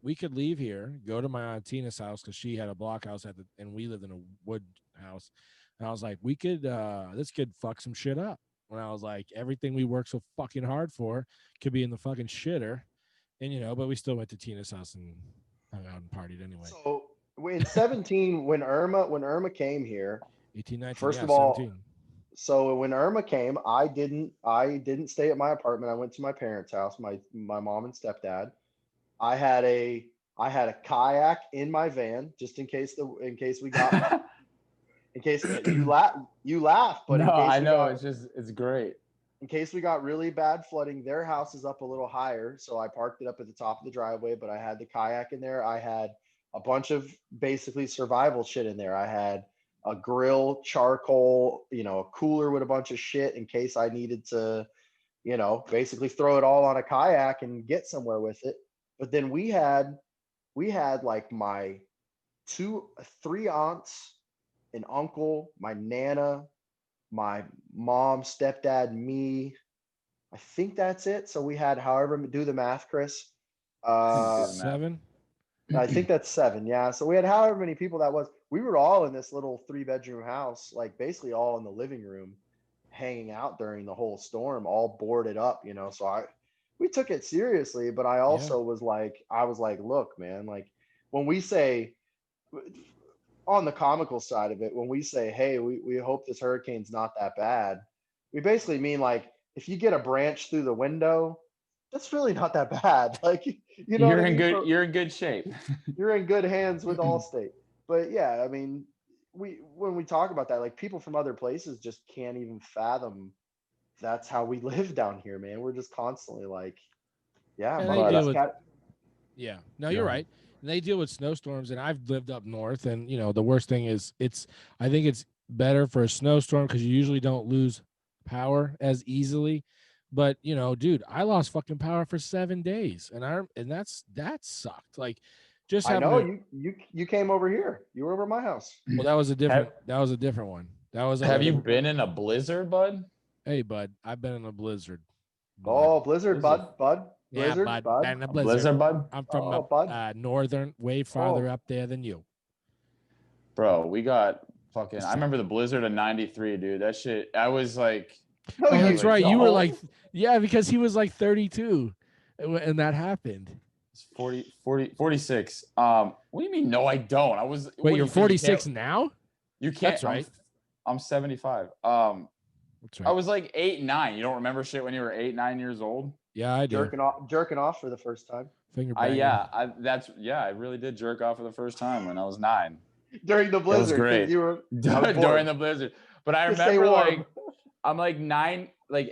We could leave here, go to my Aunt Tina's house because she had a block house and we lived in a wood house. And I was like, we could, this could fuck some shit up. And I was like, everything we worked so fucking hard for could be in the fucking shitter. And, but we still went to Tina's house and hung out and partied anyway. So in 17, when Irma came here, 18, 19, first of all, 17. So when Irma came, I didn't stay at my apartment. I went to my parents' house, my mom and stepdad. I had a I had a kayak in my van just in case we got in case you laugh, but No, in case I we know. got It's great. in case we got really bad flooding, their house is up a little higher, so I parked it up at the top of the driveway, but I had the kayak in there. I had a bunch of basically survival shit in there. I had a grill, charcoal, a cooler with a bunch of shit in case I needed to, basically throw it all on a kayak and get somewhere with it. But then we had like my three aunts, an uncle, my nana, my mom, stepdad, me. I think that's it. So we had however do the math, Chris. Do Uh the math. 7. I think that's 7. Yeah. So we had however many people that was. We were all in this little 3-bedroom house, like basically all in the living room, hanging out during the whole storm, all boarded up. So we took it seriously, but I Yeah. also I was like, look, man, like when we say on the comical side of it, when we say, hey, we hope this hurricane's not that bad, we basically mean like if you get a branch through the window, that's really not that bad. Like, you know what I mean? You're in good shape. You're in good hands with Allstate. But yeah, I mean, when we talk about that, like people from other places just can't even fathom that's how we live down here, man. We're just constantly like, yeah, And they monkey deal this with cat. Yeah, no, Go you're ahead. right. And they deal with snowstorms, and I've lived up north, and the worst thing is I think it's better for a snowstorm because you usually don't lose power as easily. But dude, I lost fucking power for 7 days, and that sucked. Like, just I having know a you came over here. You were over my house. well, Have that was a different one. That was Have you like, been in a blizzard, bud? hey, bud, I've been in a blizzard, bud. Oh, Blizzard, Blizzard. bud, Yeah, Blizzard, bud, been bud. in a A blizzard. blizzard, bud? I'm from Oh, bud. northern, way farther Oh, up there than you. Bro, we got fucking. It's I remember the blizzard of '93, dude. That shit. I was like, no, Oh, I was that's you like right. You were like, don't. yeah, because he was like 32 and that happened. it's 46. What do you mean? No, I don't. I was. Wait, What do you're you think? 46 now? You can't. That's right. I'm 75. That's I right. was like 8, 9. You don't remember shit when you were 8, 9 years old? Yeah, I do. Jerking off for the first time Finger I banging. yeah. I really did jerk off for the first time when I was 9. during the It was blizzard because great you were I was during bored the blizzard. But I to stay remember warm. like I'm like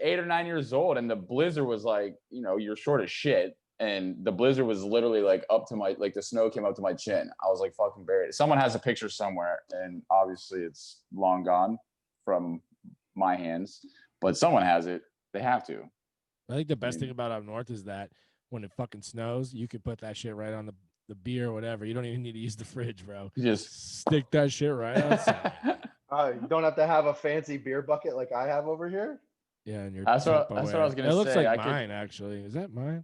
8 or 9 years old, and the blizzard was like, you're short as shit, and the blizzard was literally like up to my the snow came up to my chin. I was like fucking buried. Someone has a picture somewhere, and obviously it's long gone from my hands, but someone has it. They have to. I think the best thing about up north is that when it fucking snows, you can put that shit right on the beer or whatever. You don't even need to use the fridge, bro. You just Stick that shit right outside. You don't have to have a fancy beer bucket like I have over here. Yeah, and your That's what I Tupperware. was gonna It looks say. like I could. mine, actually. Is that mine?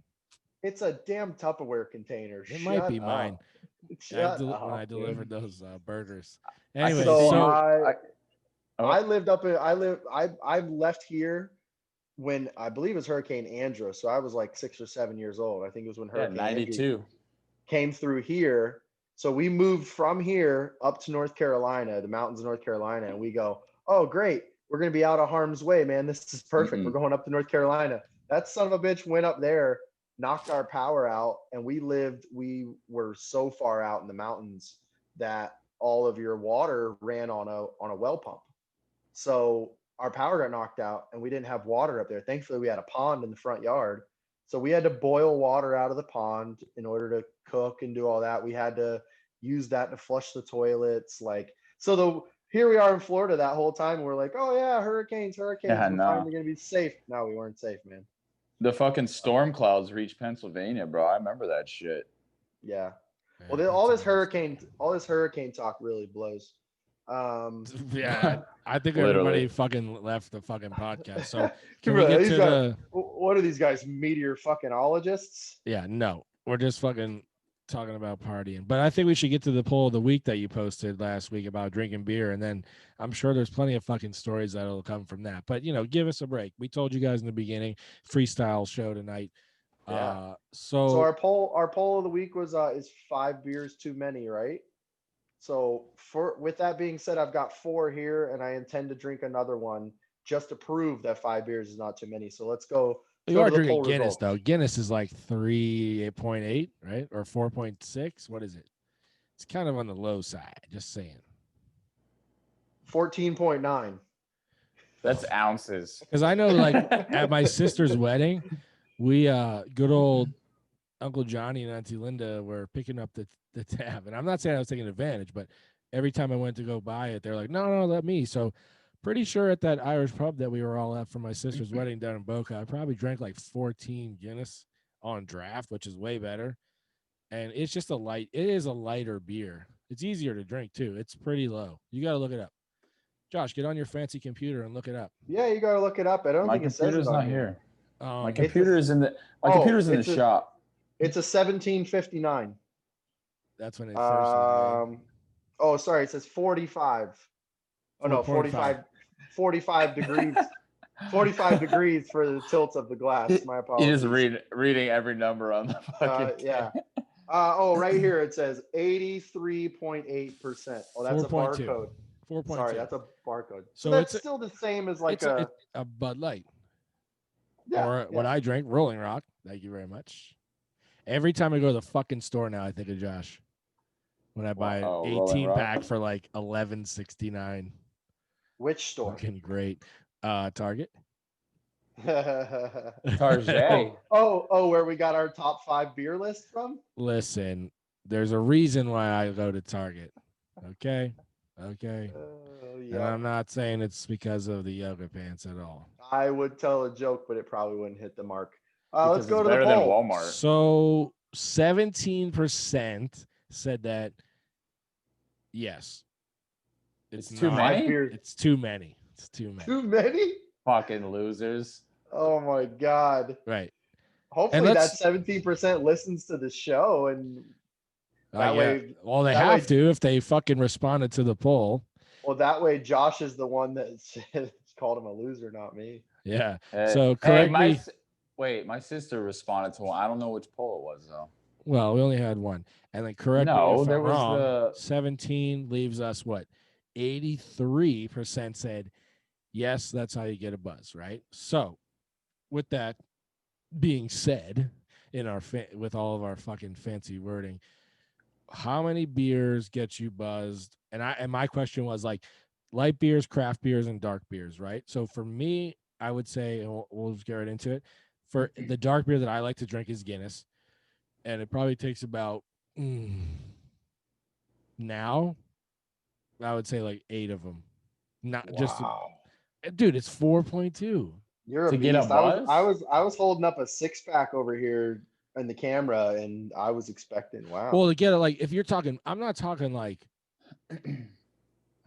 It's a damn Tupperware container. It might be Shut mine. up. Shut When up, I dude. delivered those burgers. I could Anyway, So see you. I lived up in I left here when I believe it was Hurricane Andrew. So I was like 6 or 7 years old. I think it was when Yeah, Hurricane Andrew 92. came through here. So we moved from here up to North Carolina, the mountains of North Carolina, and we go, oh, great. We're going to be out of harm's way, man. This is perfect. We're going up to North Carolina. That son of a bitch went up there, knocked our power out, and we were so far out in the mountains that all of your water ran on a well pump. So our power got knocked out and we didn't have water up there. Thankfully, we had a pond in the front yard. So we had to boil water out of the pond in order to cook and do all that. We had to use that to flush the toilets. Here we are in Florida that whole time. We're like, oh yeah, hurricanes. Yeah, We're no. finally gonna be safe. No, we weren't safe, man. The fucking storm clouds reached Pennsylvania, bro. I remember that shit. Yeah. Yeah, Well, all this Pennsylvania's- hurricane talk really blows. Yeah, I think Literally. everybody fucking left the fucking podcast. So can we Bro, get these to guys- the? What are these guys, meteor fucking ologists? Yeah, no, we're just fucking talking about partying. But I think we should get to the poll of the week that you posted last week about drinking beer, and then I'm sure there's plenty of fucking stories that'll come from that. But give us a break. We told you guys in the beginning, freestyle show tonight. Yeah. So So our poll of the week was is 5 beers too many, right? So with that being said, I've got 4 here and I intend to drink another one. just to prove that 5 beers is not too many. So let's go. You are drinking Guinness though. Guinness is like 3.8, right? Or 4.6. What is it? It's kind of on the low side. Just saying. 14.9. That's ounces. Because I know, like at my sister's wedding, we good old Uncle Johnny and Auntie Linda were picking up the tab, and I'm not saying I was taking advantage, but every time I went to go buy it, they're like, no, let me. So pretty sure at that Irish pub that we were all at for my sister's wedding down in Boca, I probably drank like 14 Guinness on draft, which is way better. And it's just it is a lighter beer. It's easier to drink too. It's pretty low. You got to look it up. Josh, get on your fancy computer and look it up. Yeah, you got to look it up. I don't think it says it on not here. My computer is in the shop. It's a 1759. That's when it first. Oh, sorry. It says 45. Oh no, 45 degrees. 45 degrees for the tilt of the glass. My apologies. You just reading every number on the fucking yeah. Right here it says 83.8%. Oh, that's 4. a barcode. 4.2. Sorry, that's a barcode. So that's still the same as like a Bud Light. Yeah, or what I drank, Rolling Rock. Thank you very much. Every time I go to the fucking store now, I think of Josh. When I buy an 18 pack for like $11.69. Which store? Fucking great. Target. Target. Oh, where we got our top 5 beer list from? Listen, there's a reason why I go to Target. Okay. Yeah. And I'm not saying it's because of the yoga pants at all. I would tell a joke, but it probably wouldn't hit the mark. Let's go to the poll. Than Walmart. So 17% said that yes. It's too many? It's too many. It's too many. Too many? Fucking losers. Oh my God. Right. Hopefully that 17% listens to the show and that way. Well, they have to if they fucking responded to the poll. Well, that way Josh is the one that called him a loser, not me. Yeah. So correct me. Wait, my sister responded to one. I don't know which poll it was though. Well, we only had one. And then correct me if I'm wrong. 17 leaves us what? 83% said yes, that's how you get a buzz, right? So with that being said, in our with all of our fucking fancy wording, how many beers get you buzzed? And my question was like light beers, craft beers, and dark beers, right? So for me, I would say, and we'll just get right into it. For the dark beer that I like to drink is Guinness, and it probably takes about now, I would say like 8 of them. Not just, dude, it's 4.2. You're a beast. Get a buzz? I was holding up a 6-pack over here in the camera, and I was expecting Well, to get it, like if you're talking, I'm not talking like.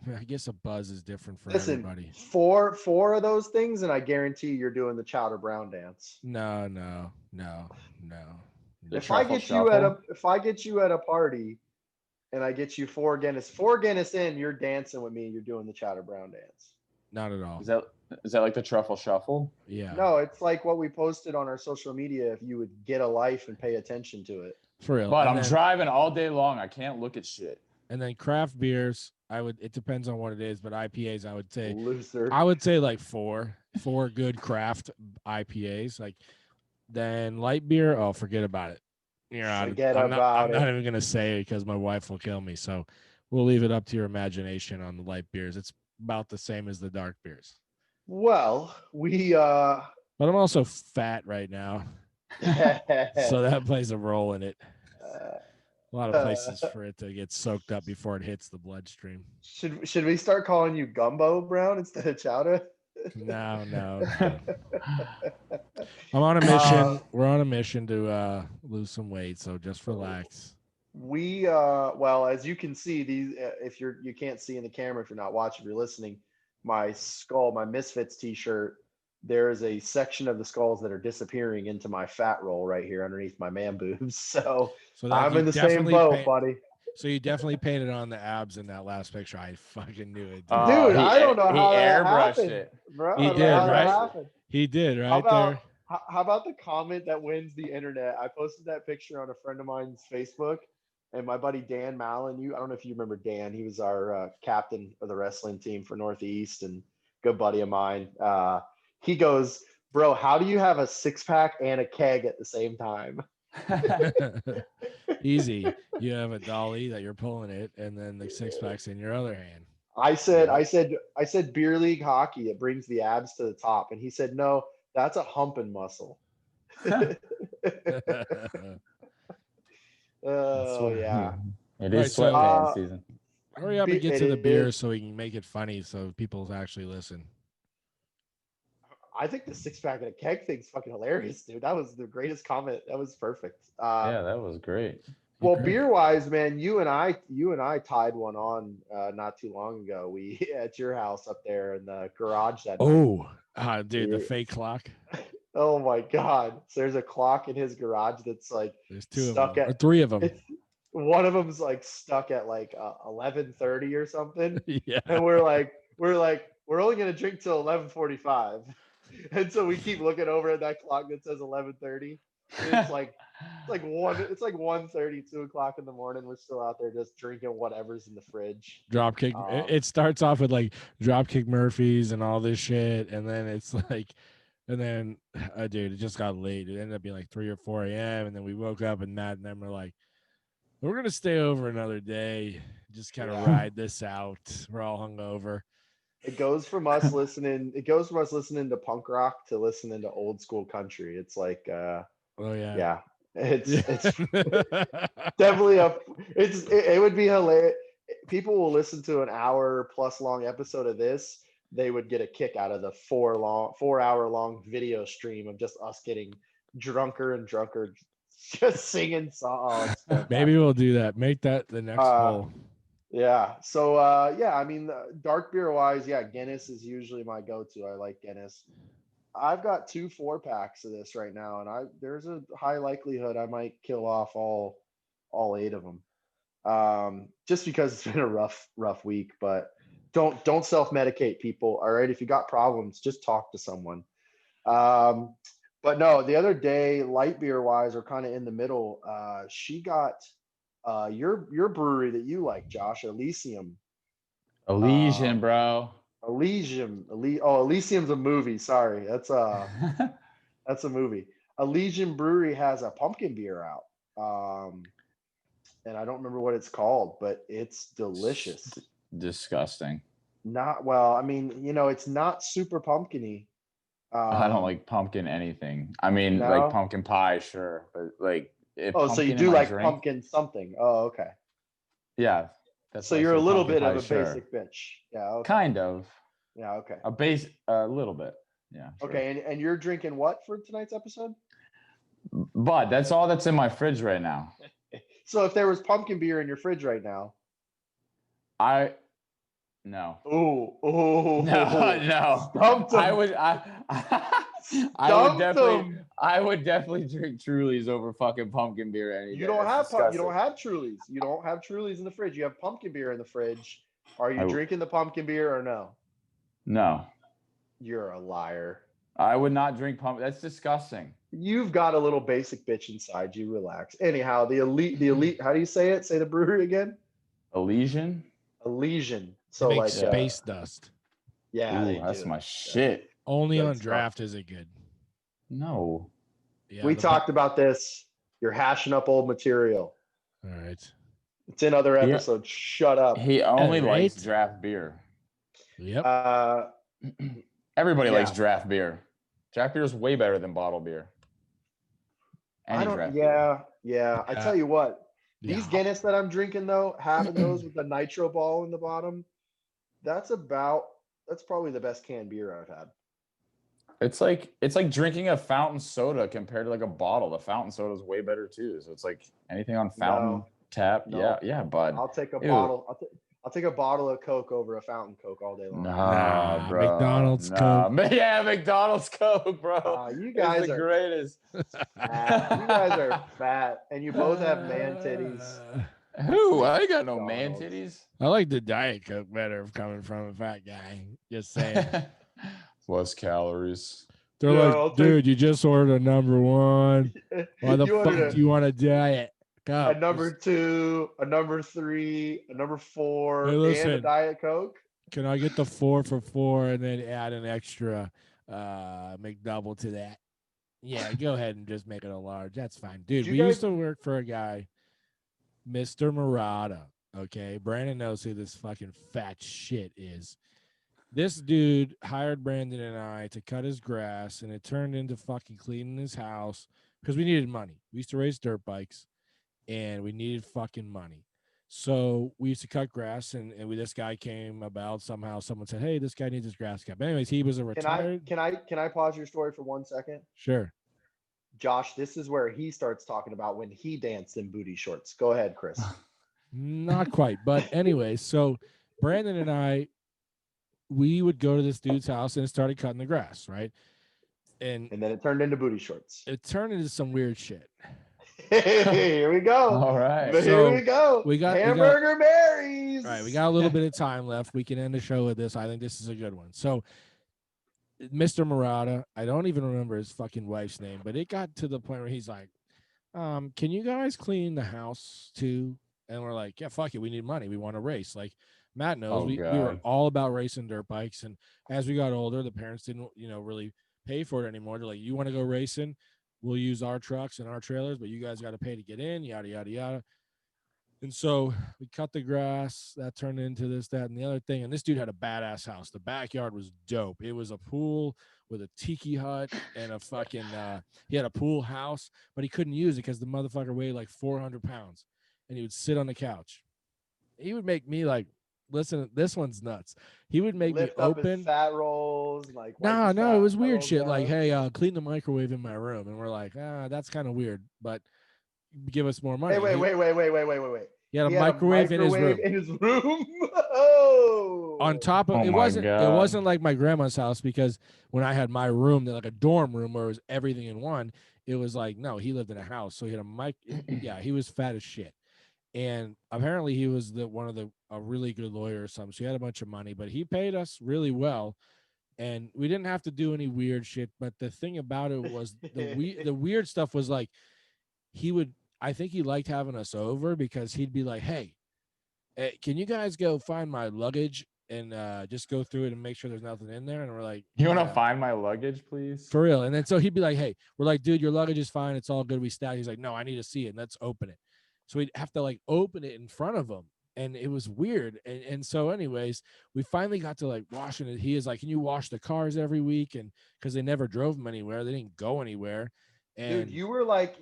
I guess a buzz is different for everybody. 4 of those things, and I guarantee you're doing the Chowder Brown dance. No. If I get you at a party, and I get you 4 Guinness in, you're dancing with me, and you're doing the Chowder Brown dance. Not at all. Is that like the truffle shuffle? Yeah. No, it's like what we posted on our social media. If you would get a life and pay attention to it. For real. But I'm driving all day long. I can't look at shit. And then craft beers, it depends on what it is, but IPAs, I would say. Loser. I would say like 4 good craft IPAs. Like then light beer, oh, forget about it. I'm not even gonna say it because my wife will kill me. So we'll leave it up to your imagination on the light beers. It's about the same as the dark beers. Well, but I'm also fat right now. So that plays a role in it. A lot of places for it to get soaked up before it hits the bloodstream. Should we start calling you Gumbo Brown instead of Chowder? No. I'm on a mission. We're on a mission to lose some weight, so just relax. We well, as you can see, these if you can't see in the camera if you're not watching, if you're listening, my Misfits t-shirt, there is a section of the skulls that are disappearing into my fat roll right here underneath my man boobs. So I'm in the same boat, buddy. So you definitely painted on the abs in that last picture. I fucking knew it. Dude, I don't know how that happened. It. Bro, he did, right? He did, right there. How about the comment that wins the internet? I posted that picture on a friend of mine's Facebook, and my buddy Dan Mallon, I don't know if you remember Dan. He was our captain of the wrestling team for Northeast, and good buddy of mine. He goes, bro, how do you have a 6-pack and a keg at the same time? Easy. You have a dolly that you're pulling it, and then the 6-pack's in your other hand. I said beer league hockey. It brings the abs to the top, and he said, no, that's a humping muscle. Oh yeah, it Right, is so- sweatpants season. Hurry up and get to the beer so we can make it funny so people actually listen. I think the 6-pack and a keg thing's fucking hilarious, dude. That was the greatest comment. That was perfect. Yeah, that was great. Well, Great. beer wise, man, you and I tied one on not too long ago. We at your house up there in the garage that night. Dude, the Yeah. fake clock. Oh my god. So there's a clock in his garage that's like There's 2 of stuck them, at or 3 of them. it's one of them's like stuck at like 11:30 or something. Yeah. And we're only gonna drink till 11:45. And so we keep looking over at that clock that says 11:30. It's like 1:30, 2 o'clock in the morning. We're still out there just drinking whatever's in the fridge. Dropkick. It starts off with like Dropkick Murphys and all this shit, and then it's like, and then dude, it just got late. It ended up being like 3 or 4 a.m. and then we woke up and Matt and them were like, we're gonna stay over another day, just kind of ride this out. We're all hungover. It goes from us listening to punk rock to listening to old school country. It's like Oh yeah. yeah. It's definitely it would be hilarious. People will listen to an hour plus long episode of this. They would get a kick out of the 4 hour long video stream of just us getting drunker and drunker, just singing songs. Maybe we'll do that. Make that the next goal. Yeah. So yeah, I mean, dark beer wise, yeah, Guinness is usually my go-to. I like Guinness. I've got 2 4-packs of this right now, and there's a high likelihood I might kill off all 8 of them. Just because it's been a rough week, but don't self-medicate, people. All right. If you got problems, just talk to someone. But no, the other day, light beer wise, are kind of in the middle. She got your brewery that you like, Josh, Elysium. Elysium, bro. Elysium's a movie. Sorry, that's a movie. Elysium Brewery has a pumpkin beer out, and I don't remember what it's called, but it's delicious. Disgusting. Not well. I mean, it's not super pumpkin-y. I don't like pumpkin anything. I mean, No? like pumpkin pie, sure, but like if So you pumpkin do in my like drink- pumpkin something. Oh, okay. Yeah. That's So why I you're a said little pumpkin bit of pie, a sure. basic bitch. Yeah. Okay. Kind of. Yeah. Okay. A little bit. Yeah. Sure. Okay. And you're drinking what for tonight's episode? But that's all that's in my fridge right now. So if there was pumpkin beer in your fridge right now. No. Oh. No. Stumped him. I would definitely drink Truly's over fucking pumpkin beer any day. You don't have disgusting. Trulies. You don't have Trulies in the fridge. You have pumpkin beer in the fridge. Are you I- drinking the pumpkin beer or no? No. You're a liar. I would not drink pumpkin. That's disgusting. You've got a little basic bitch inside you. Relax. Anyhow, the elite. How do you say it? Say the brewery again. Elysian? Elysian. It So makes like space dust. yeah, they that's do. my shit. Only Good on stuff. draft is it good. No. Yeah, We the- talked about this. You're hashing up old material. All right. It's in other Yeah. episodes. Shut up. He only right. likes draft beer. Yep. Everybody likes Yeah. draft beer. Draft beer is way better than bottle beer. Any draft beer. Yeah. I tell you what, these Yeah. Guinness that I'm drinking though, having those with the nitro ball in the bottom, that's probably the best canned beer I've had. It's like drinking a fountain soda compared to like a bottle. The fountain soda is way better too. So it's like anything on fountain tap. No. Yeah, bud. I'll take a Ew. bottle. I'll take a bottle of Coke over a fountain Coke all day long. Nah, bro. McDonald's Coke. Yeah, McDonald's Coke, bro. You It's guys the are greatest. fat. You guys are fat, and you both have man titties. Who? I ain't got no man McDonald's. titties. I like the Diet Coke better coming from a fat guy. Just saying. Less calories. They're Yeah, like, I'll take- dude, you just ordered a number 1. Why the You fuck ordered do you want a Diet a Coke? number 2, a number 3, a number 4, Hey, and a listen. Diet Coke? Can I get the 4 for $4 and then add an extra McDouble to that? Yeah, go ahead and just make it a large. That's fine. Dude, you we guys- used to work for a guy, Mr. Murata. Okay. Brandon knows who this fucking fat shit is. This dude hired Brandon and I to cut his grass, and it turned into fucking cleaning his house because we needed money. We used to race dirt bikes, and we needed fucking money. So we used to cut grass, and this guy came about somehow. Someone said, "Hey, this guy needs his grass cut." But anyways, he was a retired. Can I pause your story for 1 second? Sure. Josh, this is where he starts talking about when he danced in booty shorts. Go ahead, Chris. Not quite, but anyways, so Brandon and I, we would go to this dude's house and started cutting the grass, right? And then it turned into booty shorts. it turned into some weird shit. Here we go. All right. Here So we go. we got Hamburger Marys. All right, we got a little bit of time left. We can end the show with this. I think this is a good one. So, Mr. Murata, I don't even remember his fucking wife's name, but it got to the point where he's like, can you guys clean the house too? And we're like, yeah, fuck it. We need money. We want to race. Like Matt knows, we were God. all about racing dirt bikes. And as we got older, the parents didn't, really pay for it anymore. They're like, you want to go racing? We'll use our trucks and our trailers, but you guys got to pay to get in, yada, yada, yada. And so we cut the grass. That turned into this, that, and the other thing. And this dude had a badass house. The backyard was dope. It was a pool with a tiki hut and a fucking, he had a pool house, but he couldn't use it because the motherfucker weighed like 400 pounds. And he would sit on the couch. He would make me like, listen, this one's nuts. He would make Lift me up his open. fat rolls. Like No, it was weird shit. Down. Like, hey, clean the microwave in my room. And we're like, that's kind of weird, but give us more money. Hey, wait. He had a microwave in his room. Oh. On top of it wasn't like my grandma's house, because when I had my room, like a dorm room where it was everything in one, it was like, no, he lived in a house. So he had a mic. Yeah, he was fat as shit. And apparently he was a really good lawyer or something. So he had a bunch of money, but he paid us really well. And we didn't have to do any weird shit. But the thing about it was the weird stuff was like, I think he liked having us over because he'd be like, hey, can you guys go find my luggage and just go through it and make sure there's nothing in there? And we're like, you want to find my luggage, please? For real. And then so he'd be like, hey, we're like, dude, your luggage is fine. It's all good. We stacked. He's like, no, I need to see it. Let's open it. So we'd have to like open it in front of him. And it was weird. And so anyways, we finally got to like washing it. He is like, can you wash the cars every week? And because they never drove them anywhere. They didn't go anywhere. And dude, you were like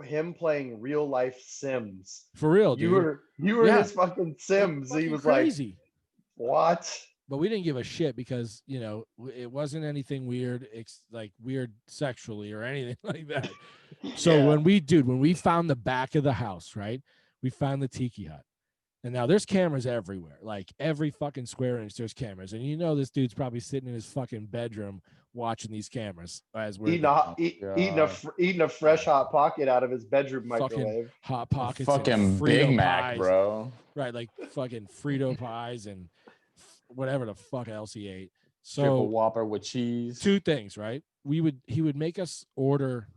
him playing real life Sims. For real, dude. You were his fucking Sims. He was crazy. Like, what? But we didn't give a shit because, it wasn't anything weird, like weird sexually or anything like that. So when we found the back of the house, right, we found the tiki hut. And now there's cameras everywhere, like every fucking square inch, there's cameras. And this dude's probably sitting in his fucking bedroom watching these cameras as we're eating a fresh hot pocket out of his bedroom microwave. Hot pockets, fucking Big Mac, bro. Right, like fucking Frito pies and whatever the fuck else he ate. So Triple Whopper with cheese. Two things, right? He would make us order,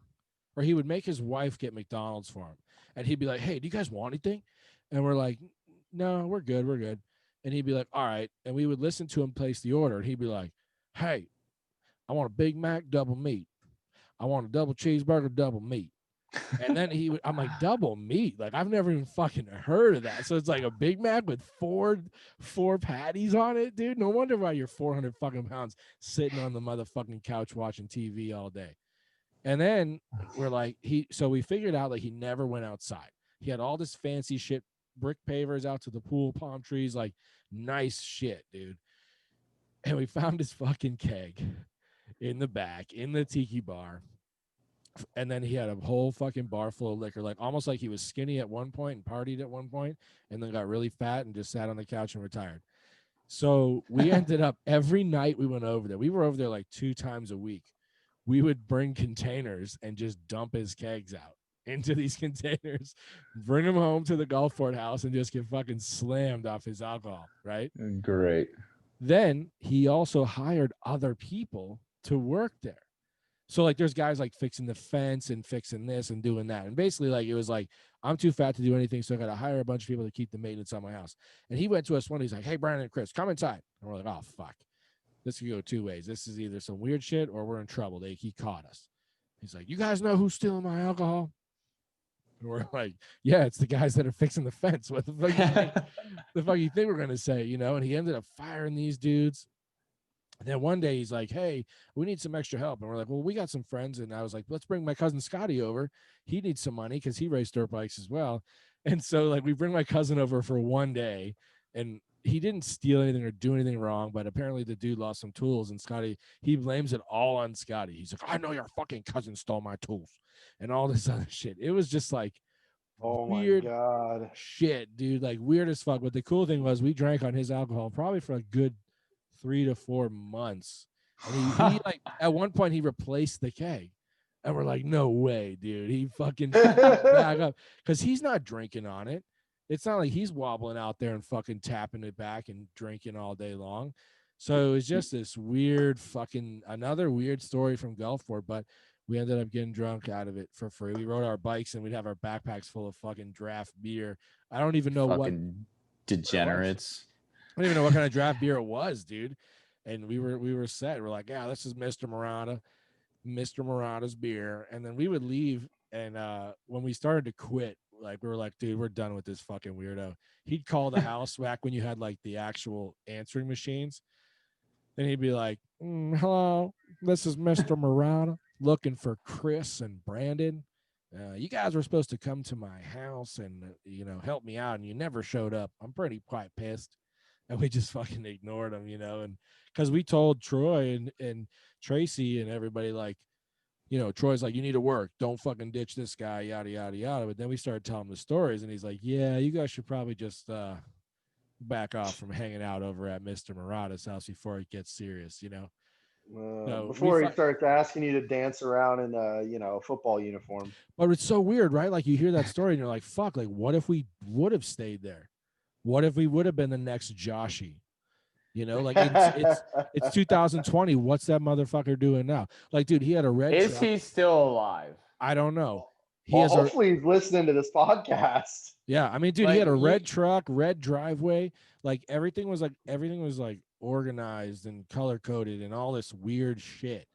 or he would make his wife get McDonald's for him, and he'd be like, "Hey, do you guys want anything?" And we're like, "No, we're good. And he'd be like, all right. And we would listen to him place the order. And he'd be like, hey, I want a Big Mac, double meat. I want a double cheeseburger, double meat. And then I'm like, double meat? Like, I've never even fucking heard of that. So it's like a Big Mac with four patties on it, dude. No wonder why you're 400 fucking pounds sitting on the motherfucking couch watching TV all day. And then we're like, so we figured out like he never went outside. He had all this fancy shit, brick pavers out to the pool, palm trees, like nice shit, dude. And we found his fucking keg in the back in the tiki bar. And then he had a whole fucking bar full of liquor, like almost like he was skinny at one point and partied at one point, and then got really fat and just sat on the couch and retired. So we ended up every night we went over there. We were over there like 2 times a week. We would bring containers and just dump his kegs out into these containers, bring him home to the Gulfport house, and just get fucking slammed off his alcohol, right? Great. Then he also hired other people to work there. So like there's guys like fixing the fence and fixing this and doing that. And basically like it was like I'm too fat to do anything, so I got to hire a bunch of people to keep the maintenance on my house. And he went to us one day. He's like, hey, Brandon and Chris, come inside. And we're like, oh, fuck. This could go two ways. This is either some weird shit or we're in trouble. He caught us. He's like, you guys know who's stealing my alcohol? And we're like, yeah, it's the guys that are fixing the fence. What the fuck you think we're going to say, you know? And he ended up firing these dudes. And then one day he's like, hey, we need some extra help. And we're like, well, we got some friends. And I was like, let's bring my cousin Scotty over. He needs some money because he raced dirt bikes as well. And so like we bring my cousin over for one day, and he didn't steal anything or do anything wrong, but apparently the dude lost some tools, and Scotty, he blames it all on Scotty. He's like, I know your fucking cousin stole my tools and all this other shit. It was just like weird my God. shit, dude, like weird as fuck. But the cool thing was we drank on his alcohol probably for a good 3 to 4 months. And he like at one point he replaced the keg. And we're like, no way, dude. He fucking back up because he's not drinking on it. It's not like he's wobbling out there and fucking tapping it back and drinking all day long. So it was just this weird fucking another weird story from Gulfport, but we ended up getting drunk out of it for free. We rode our bikes and we'd have our backpacks full of fucking draft beer. I don't even know fucking what degenerates. I don't even know what kind of draft beer it was, dude. And we were set. We're like, yeah, this is Mr. Murata's beer. And then we would leave. And when we started to quit, like we were like, dude, we're done with this fucking weirdo. He'd call the house back when you had like the actual answering machines. Then he'd be like, hello, this is Mr. Murata looking for Chris and Brandon. You guys were supposed to come to my house and, help me out. And you never showed up. I'm quite pissed. And we just fucking ignored him, and because we told Troy and Tracy and everybody, like, Troy's like, you need to work. Don't fucking ditch this guy, yada, yada, yada. But then we started telling him the stories, and he's like, yeah, you guys should probably just back off from hanging out over at Mr. Murata's house before it gets serious, So before he starts asking you to dance around in a football uniform. But it's so weird, right? Like you hear that story and you're like, fuck, like what if we would have stayed there? What if we would have been the next Joshy? Like it's 2020. What's that motherfucker doing now? Like, dude, he had a red Is truck. he still alive? I don't know. Hopefully he's listening to this podcast. Yeah, I mean, dude, he had a red truck, red driveway. Like everything was like organized and color coded and all this weird shit.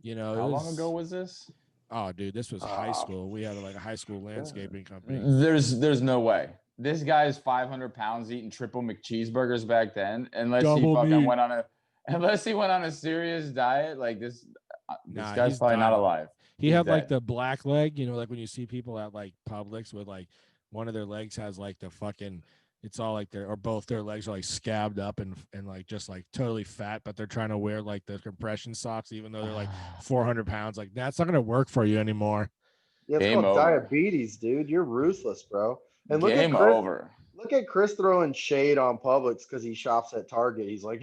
How long ago was this? Oh, dude, this was high school. We had like a high school landscaping company. There's no way. This guy's 500 pounds eating triple McCheeseburgers back then, unless he went on a serious diet. Like this guy's probably not alive. He had like the black leg, like when you see people at like Publix with like one of their legs has like the fucking, it's all like both their legs are like scabbed up and like just like totally fat, but they're trying to wear like the compression socks, even though they're like 400 pounds. Like that's not going to work for you anymore. Yeah, it's called diabetes, dude. You're ruthless, bro. And look Look at Chris throwing shade on Publix because he shops at Target. He's like,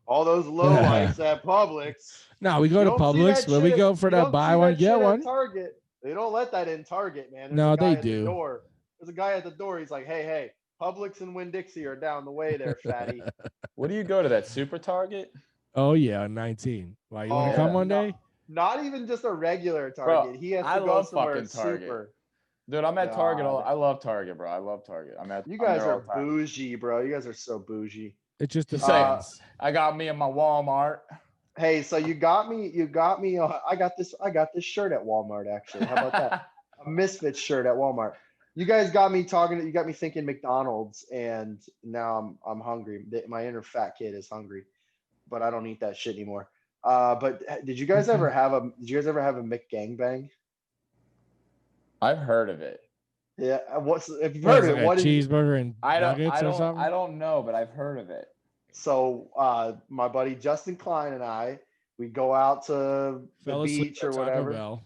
all those low lights at Publix. No, we go to Publix, but we go for that buy one, get one. Target. They don't let that in Target, man. No, they do. There's a guy at the door. He's like, hey, Publix and Winn-Dixie are down the way there, fatty. What do you go to, that super Target? Oh, yeah, 19. Why, you want to come one day? Not even just a regular Target. Bro, he has to go somewhere Target. Super. Dude, I'm at Target. I love Target, bro. I love Target. You guys are bougie, bro. You guys are so bougie. It just depends. I got me in my Walmart. Hey, so you got me. I got this shirt at Walmart, actually. How about that? A Misfits shirt at Walmart. You guys got me talking. You got me thinking McDonald's, and now I'm hungry. My inner fat kid is hungry, but I don't eat that shit anymore. But did you guys ever have a McGangBang? I've heard of it. Yeah, if you've heard of it, what cheeseburger and nuggets or something? I don't know, but I've heard of it. So my buddy Justin Klein and I, we go out to the beach or whatever.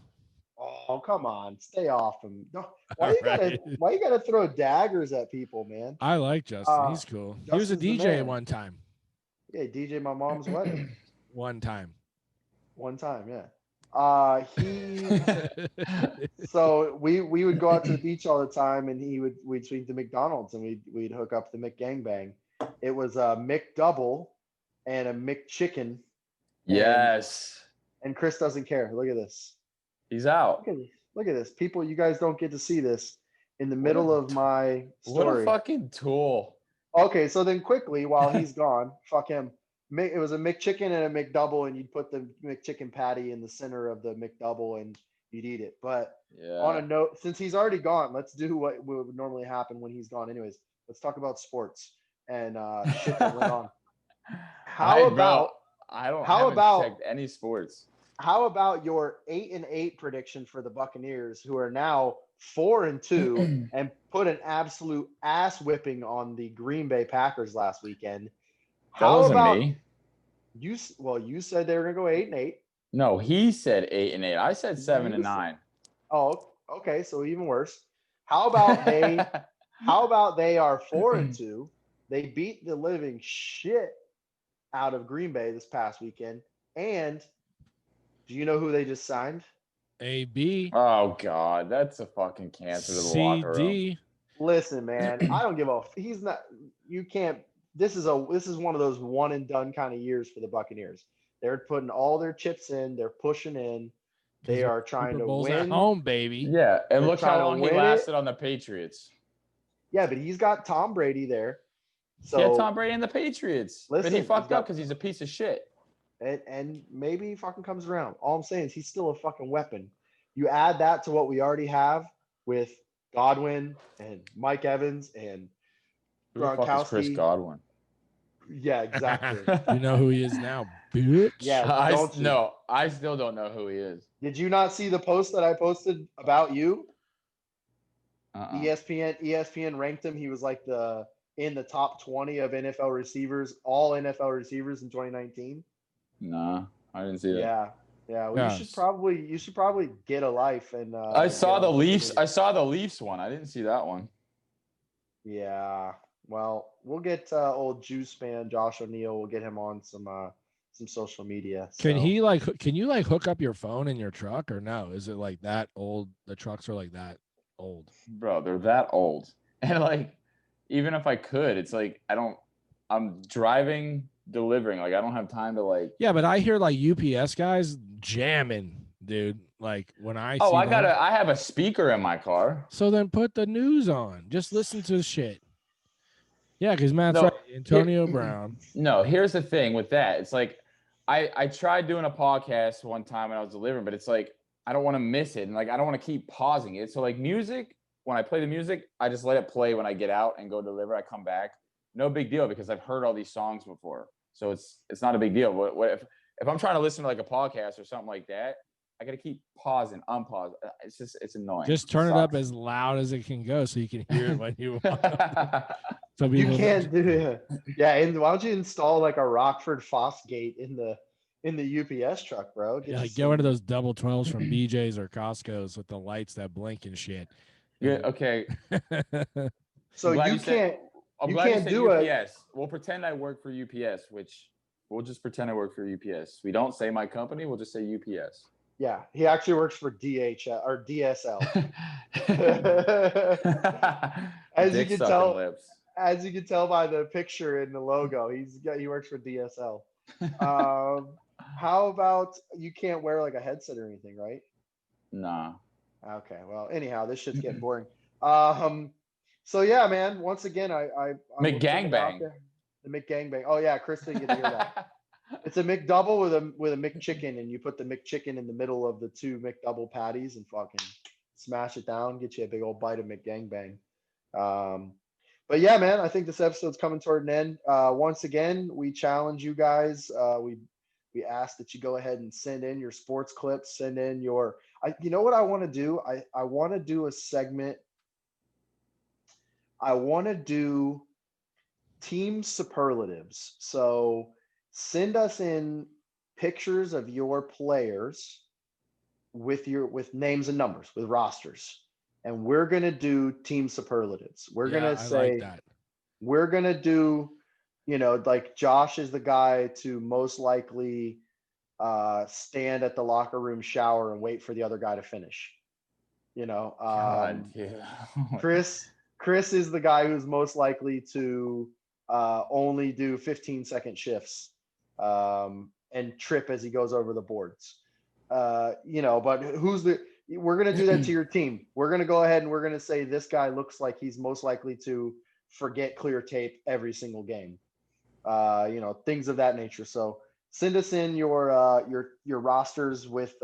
Oh, come on, stay off him. Why you gotta throw daggers at people, man? I like Justin. He's cool. He was a DJ at one time. Yeah, DJ my mom's wedding. One time, yeah. So we would go out to the beach all the time, and we'd swing to McDonald's, and we'd hook up the McGangBang. It was a McDouble and a McChicken. Yes. And Chris doesn't care. Look at this. He's out. Look at this. People, you guys don't get to see this. in the middle of my What a story. fucking tool. Okay, so then quickly while he's gone, fuck him. It was a McChicken and a McDouble, and you'd put the McChicken patty in the center of the McDouble and you'd eat it. But on a Yeah. note, since he's already gone, let's do what would normally happen when he's gone. Anyways, let's talk about sports and shit that went on. How about I haven't checked any sports. how about your 8-8 prediction for the Buccaneers, who are now 4-2 and put an absolute ass whipping on the Green Bay Packers last weekend? That How wasn't about me. you? Well, you said they were gonna go 8-8. No, he said 8-8. I said 7-9. Oh, okay, so even worse. How about they? How about they are 4-2? They beat the living shit out of Green Bay this past weekend. And do you know who they just signed? AB. Oh God, that's a fucking cancer to the locker room. CD. Listen, man, I don't give a. He's not. You can't. This is one of those one and done kind of years for the Buccaneers. They're putting all their chips in. They're pushing in. They are trying Super to Bowl's win. at home, baby. Yeah, and They're look how trying to long he win lasted on the Patriots. Yeah, but he's got Tom Brady there. So He had Tom Brady and the Patriots, but listen, he he's fucked got- up because he's a piece of shit. and maybe he fucking comes around. All I'm saying is he's still a fucking weapon. You add that to what we already have with Godwin and Mike Evans and Who the fuck is Chris Gronkowski. Godwin? Yeah, exactly. You know who he is now, bitch. Yeah, don't you? No, I still don't know who he is. Did you not see the post that I posted about you? Uh-uh. ESPN ranked him. He was like in the top 20 of NFL receivers, all NFL receivers in 2019. Nah, I didn't see that. Yeah. Well, Yes. you should probably get a life and I saw get the on social Leafs. media. I saw the Leafs one. I didn't see that one. Yeah. Well, we'll get old Juiceman Josh O'Neil. We'll get him on some social media. Can So- he can you hook up your phone in your truck or no? Is it like that old? The trucks are like that old. Bro, they're that old. And like, even if I could, it's like I'm driving, delivering. Like I don't have time to like. Yeah, but I hear like UPS guys jamming, dude. Like when I Oh, see I have a speaker in my car. So then put the news on. Just listen to the shit. Yeah, because Matt's No, right. Antonio Brown. No, here's the thing with that. It's like I tried doing a podcast one time when I was delivering, but it's like I don't want to miss it. And like I don't want to keep pausing it. So like music, when I play the music, I just let it play when I get out and go deliver. I come back. No big deal because I've heard all these songs before. So it's not a big deal. What if I'm trying to listen to like a podcast or something like that, I gotta keep pausing, unpause. It's annoying. Just turn it up as loud as it can go so you can hear it when you want. So You people can't do it. Yeah, and why don't you install like a Rockford Fosgate in the UPS truck, bro? Yeah, like get one of those double 12s from BJ's or Costco's with the lights that blink and shit. Yeah, okay. So glad you you said- can't. I'm You glad can't you said do it. UPS. We'll pretend I work for UPS, which we'll just pretend I work for UPS. We don't say my company. We'll just say UPS. Yeah, he actually works for DHL or DSL. As you Dick can sucking tell, lips. as you can tell by the picture in the logo, he works for DSL. How about you can't wear like a headset or anything, right? Nah. Okay. Well, anyhow, this shit's getting boring. So yeah, man. Once again, I will put it out McGangBang. there. The McGangBang. Oh yeah, Chris didn't get to hear that. It's a McDouble with a McChicken, and you put the McChicken in the middle of the two McDouble patties and fucking smash it down, get you a big old bite of McGangBang. But yeah, man, I think this episode's coming toward an end. Once again, we challenge you guys. We ask that you go ahead and send in your sports clips, send in your. You know what I want to do? I want to do a segment. I want to do team superlatives. So send us in pictures of your players with names and numbers, with rosters. And we're going to do team superlatives. We're going to say, like that. we're going to do, like Josh is the guy to most likely stand at the locker room shower and wait for the other guy to finish. God, yeah. Chris is the guy who's most likely to only do 15-second shifts and trip as he goes over the boards. But we're going to do that to your team. We're going to go ahead and we're going to say this guy looks like he's most likely to forget clear tape every single game. Things of that nature. So send us in your rosters with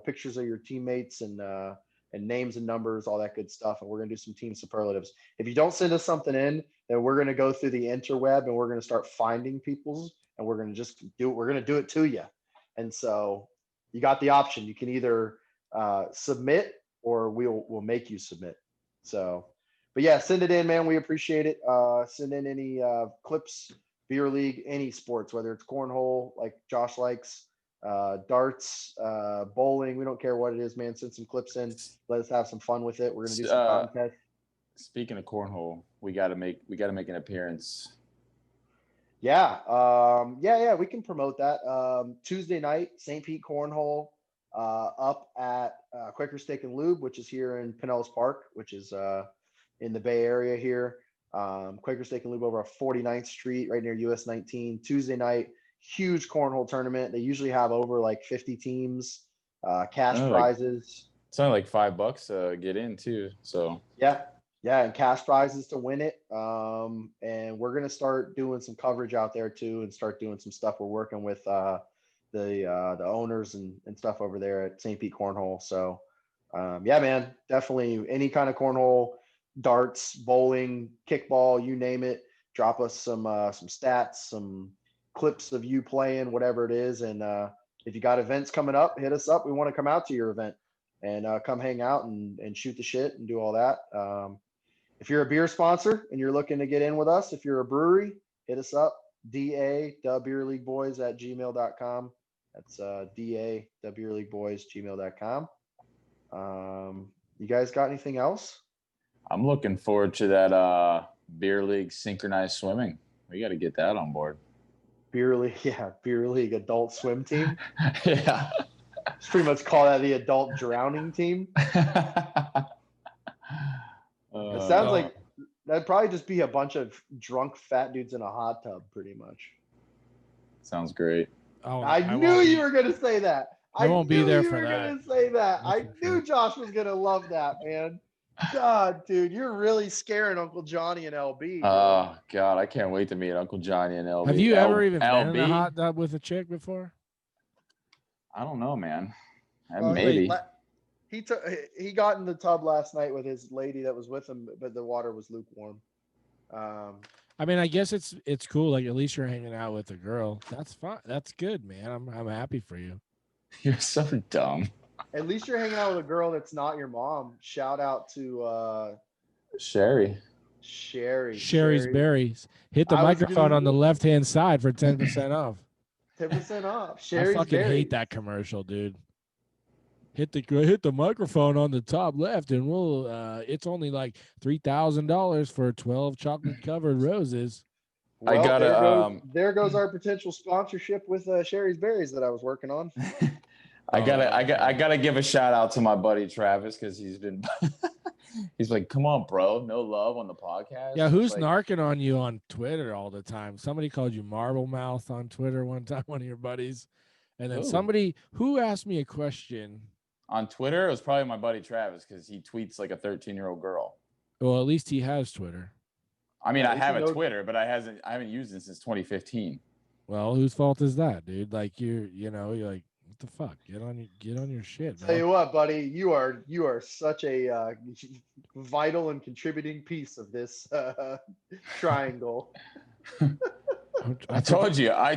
pictures of your teammates and names and numbers, all that good stuff. And we're going to do some team superlatives. If you don't send us something in, then we're going to go through the interweb and we're going to start finding people's, and we're going to we're going to do it to you. And so you got the option. You can either submit or we'll make you submit. So, but yeah, send it in, man. We appreciate it. Send in any clips, beer league, any sports, whether it's cornhole, like Josh likes, darts, bowling. We don't care what it is, man. Send some clips in. Let us have some fun with it. We're gonna do some contests. Speaking of cornhole, we gotta make an appearance. Yeah, we can promote that. Tuesday night, St. Pete Cornhole, up at Quaker Steak and Lube, which is here in Pinellas Park, which is in the Bay Area here. Quaker Steak and Lube over 49th Street, right near US 19. Tuesday night, huge cornhole tournament. They usually have over like 50 teams, cash prizes. It's only like $5 to get in too. So yeah, and cash prizes to win it. And we're gonna start doing some coverage out there too, and start doing some stuff. We're working with the owners and stuff over there at St. Pete Cornhole. So yeah, man, definitely any kind of cornhole, darts, bowling, kickball, you name it. Drop us some stats, some clips of you playing, whatever it is. And if you got events coming up, hit us up. We want to come out to your event and come hang out and shoot the shit and do all that. If you're a beer sponsor and you're looking to get in with us, if you're a brewery, hit us up. DA.beerleagueboys@gmail.com. That's DA.beerleagueboys@gmail.com. You guys got anything else? I'm looking forward to that beer league synchronized swimming. We got to get that on board. Beer league adult swim team. Yeah. Let's pretty much call that the adult drowning team. It sounds like that'd probably just be a bunch of drunk fat dudes in a hot tub, pretty much. Sounds great. I knew you were going to say that. I won't be there for that. Going to say that. I knew Josh was going to love that, man. God, dude, you're really scaring Uncle Johnny and LB. Oh, God, I can't wait to meet Uncle Johnny and LB. Have you ever even been in a hot tub with a chick before? I don't know, man. Maybe. He got in the tub last night with his lady that was with him, but the water was lukewarm. I mean, I guess it's cool. Like, at least you're hanging out with a girl. That's fine. That's good, man. I'm happy for you. You're so dumb. At least you're hanging out with a girl that's not your mom. Shout out to Sherry's Berries. Hit the microphone on the left-hand side for 10% off. 10% off. I fucking hate that commercial, dude. Hit the microphone on the top left, and we'll. It's only like $3,000 for 12 chocolate-covered roses. Well, I gotta. There goes our potential sponsorship with Sherry's Berries that I was working on. I gotta give a shout out to my buddy Travis because he's like, come on, bro, no love on the podcast. Yeah, who's narking on you on Twitter all the time? Somebody called you Marble Mouth on Twitter one time, one of your buddies, and then somebody who asked me a question on Twitter. It was probably my buddy Travis because he tweets like a 13-year-old girl. Well, at least he has Twitter. I mean, I have a Twitter, but I haven't used it since 2015. Well, whose fault is that, dude? Like you're like, what the fuck? Get on your shit, man. Tell you what, buddy, you are such a vital and contributing piece of this triangle. I told you. I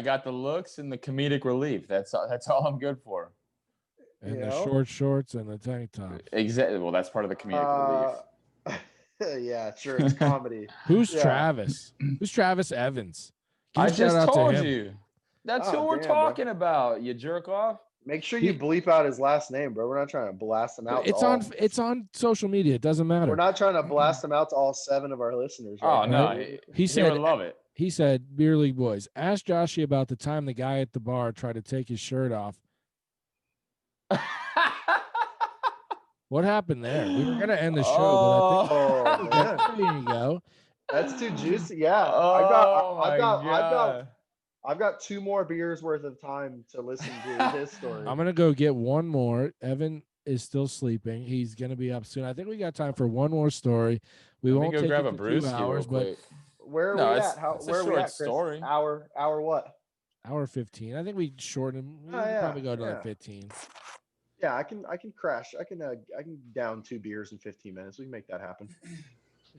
got the looks and the comedic relief. That's all I'm good for. And the short shorts and the tank top. Exactly. Well, that's part of the comedic relief. Yeah, sure. It's comedy. Who's Travis? Who's Travis Evans? I just told you. That's who we're talking about. You jerk off. Make sure you bleep out his last name, bro. We're not trying to blast him out. It's on social media. It doesn't matter. We're not trying to blast him out to all 7 of our listeners. Right? Oh no, he said, would love it. He said, "Beer League Boys, ask Joshy about the time the guy at the bar tried to take his shirt off." What happened there? We were gonna end the show, but I think there you go. That's too juicy. Yeah, I've got 2 more beers worth of time to listen to his story. I'm gonna go get one more. Evan, is still sleeping. He's gonna be up soon. I think we got time for one more story. We Let me won't go take grab it a to 2 brewski real hours, but quick. Where are No, we it's- at? How it's a where are we short at, Chris? story. Hour what? hour 15. I think we shorten. We Oh, can yeah, probably go to yeah. like 15. Yeah, I can crash. I can down 2 beers in 15 minutes. We can make that happen.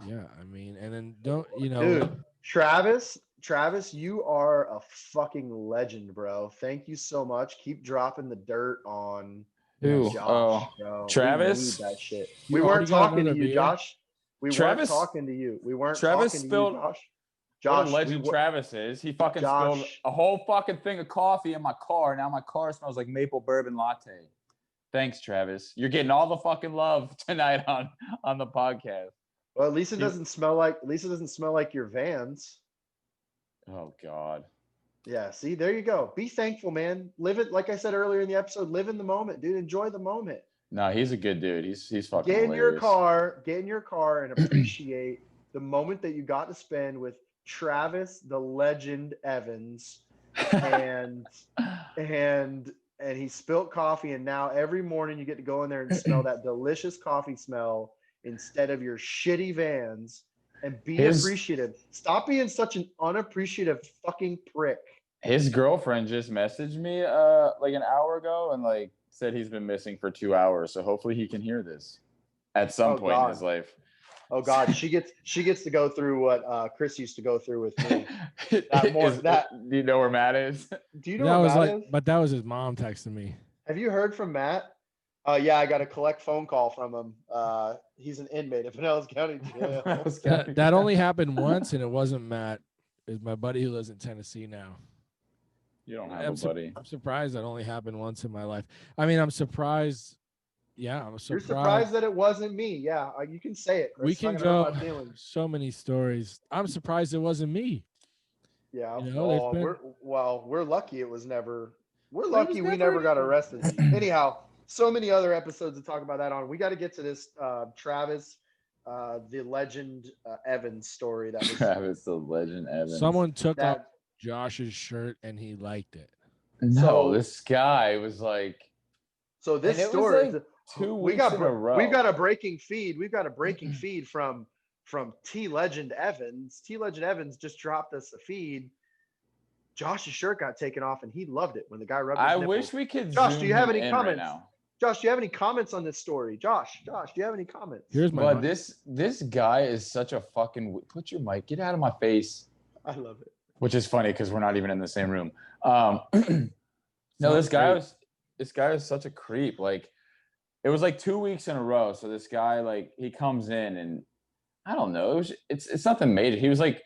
Yeah, I mean, and then don't Dude, Travis, you are a fucking legend, bro. Thank you so much. Keep dropping the dirt on Who? Josh, bro. Travis? We need that shit. You We weren't already got talking to another you, beer? Josh. We Travis- weren't talking to you. We weren't Travis talking to spilled- you, Josh. What Josh, a legend Travis is. He fucking spilled Josh. a whole fucking thing of coffee in my car. Now my car smells like maple bourbon latte. Thanks, Travis. You're getting all the fucking love tonight on the podcast. Well, at least it doesn't smell like your Vans. Oh God. Yeah, see, there you go. Be thankful, man. Live it, like I said earlier in the episode, live in the moment, dude. Enjoy the moment. No, he's a good dude. He's fucking Get in hilarious. your car and appreciate the moment that you got to spend with Travis, the legend Evans, and he spilt coffee, and now every morning you get to go in there and smell that delicious coffee smell instead of your shitty Vans, and be appreciative. Stop being such an unappreciative fucking prick. His girlfriend just messaged me like an hour ago and like said he's been missing for 2 hours. So hopefully he can hear this at some point in his life. Oh God, she gets to go through what Chris used to go through with me. Do you know where Matt is? Do you know where Matt is? But that was his mom texting me. Have you heard from Matt? Yeah, I got a collect phone call from him. He's an inmate at Pinellas County Jail. That only happened once, and it wasn't Matt. It's my buddy who lives in Tennessee now. You don't have a buddy. I'm surprised that only happened once in my life. I mean, I'm surprised. Yeah, I'm surprised. You're surprised that it wasn't me. Yeah, you can say it, Chris. We can go so many stories. I'm surprised it wasn't me. Yeah, you know, we're lucky it was never. We're lucky we never got arrested. Anyhow, so many other episodes to talk about that on. We got to get to this Travis, the legend Evans story. That was Travis, the legend Evans. Someone took off Josh's shirt and he liked it. No, this guy was like. So this story. 2 weeks in a row. We've got a breaking feed. We've got a breaking feed from T Legend Evans. T Legend Evans just dropped us a feed. Josh's shirt got taken off and he loved it when the guy rubbed his nipples. Wish we could. Josh, do you have any comments? Right now? Josh, do you have any comments on this story? Josh, do you have any comments? Here's my. But this guy is such a fucking. Put your mic. Get out of my face. I love it. Which is funny because we're not even in the same room. No, this guy was such a creep. Like. It was like 2 weeks in a row. So this guy, like, he comes in and I don't know. It's nothing major. He was like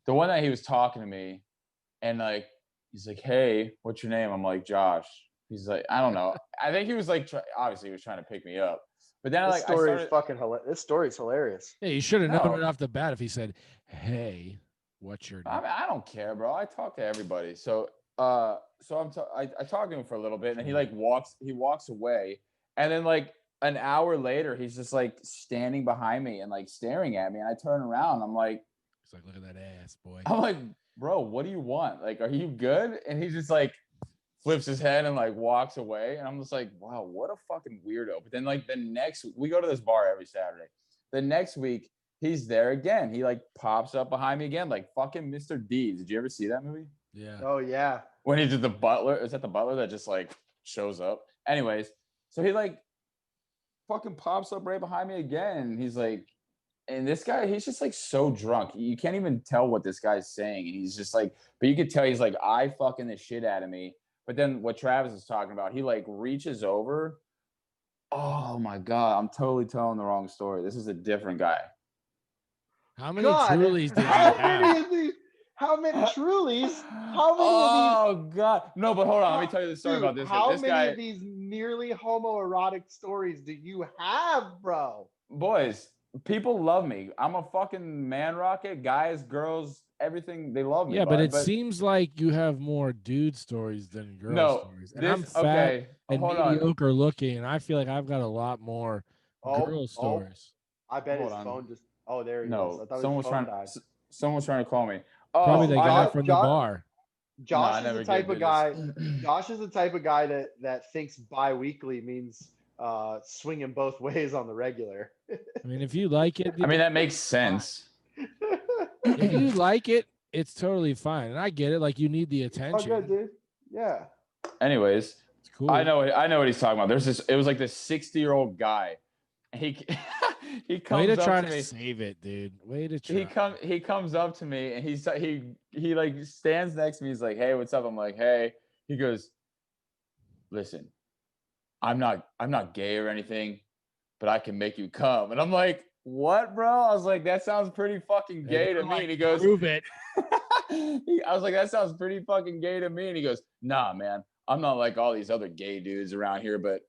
the one that he was talking to me, and like he's like, "Hey, what's your name?" I'm like, "Josh." He's like, "I don't know." I think he was like, obviously he was trying to pick me up. But then this story is hilarious. Yeah, you should have known it off the bat if he said, "Hey, what's your name?" I mean, I don't care, bro. I talk to everybody. So I talked to him for a little bit, and then he walks away. And then like an hour later, he's just like standing behind me and like staring at me. And I turn around. I'm like, it's like, look at that ass, boy. I'm like, bro, what do you want? Like, are you good? And he just like flips his head and like walks away. And I'm just like, wow, what a fucking weirdo. But then like the next week, we go to this bar every Saturday. The next week, he's there again. He like pops up behind me again, like fucking Mr. Deeds. Did you ever see that movie? Yeah. Oh yeah. When he did the butler, is that the butler that just like shows up? Anyways. So he like fucking pops up right behind me again. He's like, and this guy, he's just like so drunk. You can't even tell what this guy's saying. And he's just like, but you could tell he's like, I fucking the shit out of me. But then what Travis is talking about, he like reaches over. Oh my God, I'm totally telling the wrong story. This is a different guy. How many Trulies did you have? How many Trulies? How many of these? Oh God. No, but hold on. Let me tell you the story about this. How this many guy, of these nearly homoerotic stories do you have, bro? Boys, people love me. I'm a fucking man rocket. Guys, girls, everything, they love me. Yeah, but it seems like you have more dude stories than girl stories. And I'm fat and mediocre looking, and I feel like I've got a lot more girl stories. I bet his phone just. Oh, there he is. I thought someone was trying to call me. Oh, probably the guy from the bar. Josh is the type of guy. Josh is the type of guy that thinks bi-weekly means swinging both ways on the regular. I mean, if you like it, I mean, that makes sense. if you like it, it's totally fine. And I get it. Like, you need the Oh, attention. good, dude. Yeah. Anyways, It's cool. I know what he's talking about. It was like this 60-year-old guy. He Way comes to up try to to me. save it, dude. Way to try. He comes up to me and he like stands next to me. He's like, "Hey, what's up?" I'm like, "Hey." He goes, "Listen, I'm not gay or anything, but I can make you come." And I'm like, "What, bro?" I was like, "That sounds pretty fucking gay to me." And he goes, "Prove it." I was like, "That sounds pretty fucking gay to me." And he goes, "Nah, man, I'm not like all these other gay dudes around here, but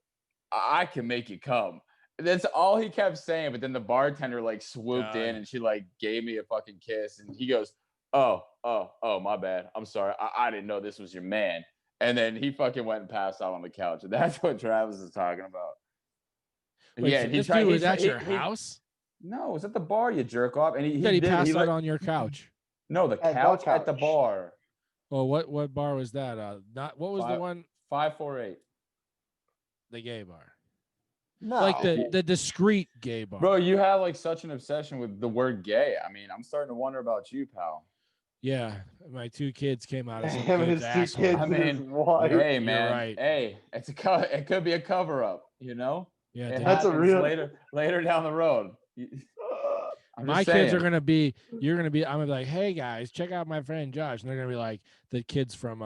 I can make you come." That's all he kept saying. But then the bartender like swooped in and she like gave me a fucking kiss. And he goes, "Oh, my bad. I'm sorry. I didn't know this was your man." And then he fucking went and passed out on the couch. And that's what Travis is talking about. Wait, Yeah, so he this tried. dude was at he- your he- house? No, it was at the bar. You jerk off. And He said he did. passed out Like, on your couch. no, the At the couch at the couch. bar. Well, what bar was that? Not what was the one? 548. The gay bar. No. Like the discreet gay bar. Bro, you have like such an obsession with the word gay. I mean, I'm starting to wonder about you, pal. Yeah, my 2 kids came out as some Him and dude's his 2 asshole. kids I and his mean, wife. Hey, You're man. right. Hey, it could be a cover up, you know? Yeah, It That's a happens real- later down the road. I'm my just kids saying. are gonna be. You're gonna be. I'm gonna be like, hey guys, check out my friend Josh, and they're gonna be like the kids from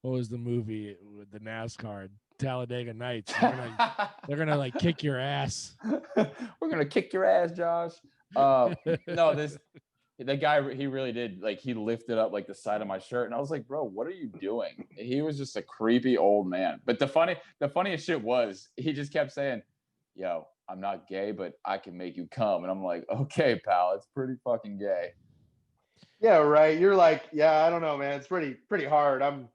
what was the movie with the NASCAR Talladega Nights? They're gonna like kick your ass. We're gonna kick your ass, Josh. No, the guy, he really did, like, he lifted up like the side of my shirt, and I was like, bro, what are you doing? He was just a creepy old man. But the funniest shit was he just kept saying, "Yo, I'm not gay, but I can make you come." And I'm like, "Okay, pal, it's pretty fucking gay." Yeah, right. You're like, yeah, I don't know, man. It's pretty hard. I'm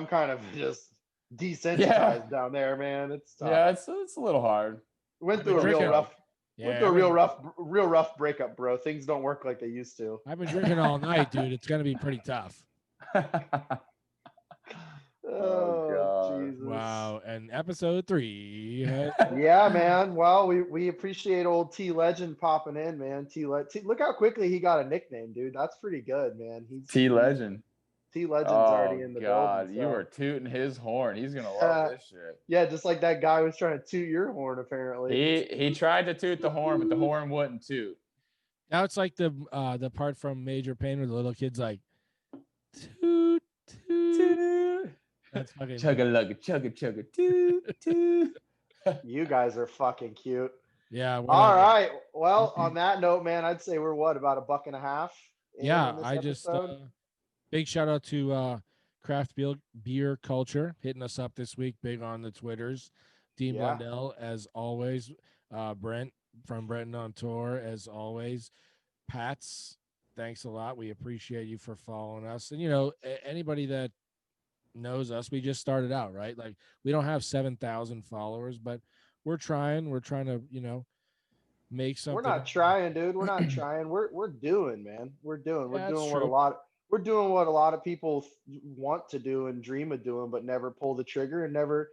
kind of just desensitized down there, man. It's tough. Yeah, it's a little hard. Went I've through a been real drinking. rough Yeah, went through a real rough breakup, bro. Things don't work like they used to. I've been drinking all night, dude. It's gonna be pretty tough. Oh, God. Jesus. Wow. And episode 3. Yeah, man. Well, we appreciate old T Legend popping in, man. Look how quickly he got a nickname, dude. That's pretty good, man. T Legend. T Legend's Oh, already in the God, building. you so- were tooting his horn. He's gonna love this shit. Yeah, just like that guy was trying to toot your horn, apparently. He tried to toot the horn, but the horn wouldn't toot. Now it's like the part from Major Payne where the little kid's like, toot, toot. That's fucking Chugga-lugga, chugga-chugga, toot, toot. You guys are fucking cute. yeah. All right. Well, on that note, man, I'd say we're about $1.50. Yeah, in this I just episode? big shout out to Craft Beer Culture hitting us up this week, big on the Twitters. Dean Yeah. Blundell, as always. Brent from Brenton on Tour, as always. Pats, thanks a lot. We appreciate you for following us. And, you know, anybody that knows us, we just started out, right? Like, we don't have 7,000 followers, but we're trying. We're trying to, you know, make something. We're not trying, dude. We're not trying. We're doing, man. We're doing. We're Yeah, doing that's what a true. lot. We're doing what a lot of people want to do and dream of doing, but never pull the trigger and never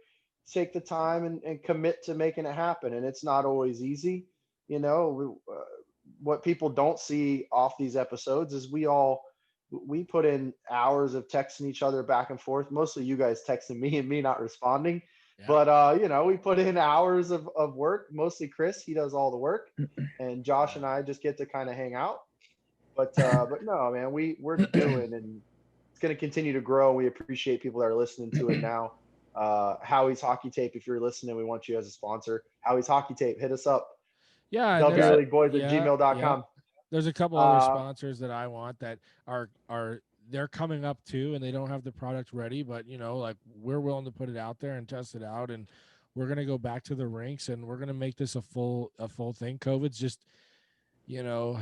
take the time and commit to making it happen. And it's not always easy, you know. What people don't see off these episodes is we put in hours of texting each other back and forth. Mostly you guys texting me and me not responding. Yeah. But you know, we put in hours of work. Mostly Chris, he does all the work, and Josh and I just get to kind of hang out. But no, man, we're doing, and it's going to continue to grow. We appreciate people that are listening to it now. Howie's Hockey Tape, if you're listening, we want you as a sponsor. Howie's Hockey Tape, hit us up. Yeah, WLeagueBoys@gmail.com. There's a couple other sponsors that I want that are they're coming up too, and they don't have the product ready, but you know, like, we're willing to put it out there and test it out, and we're gonna go back to the rinks and we're gonna make this a full thing. COVID's just, you know,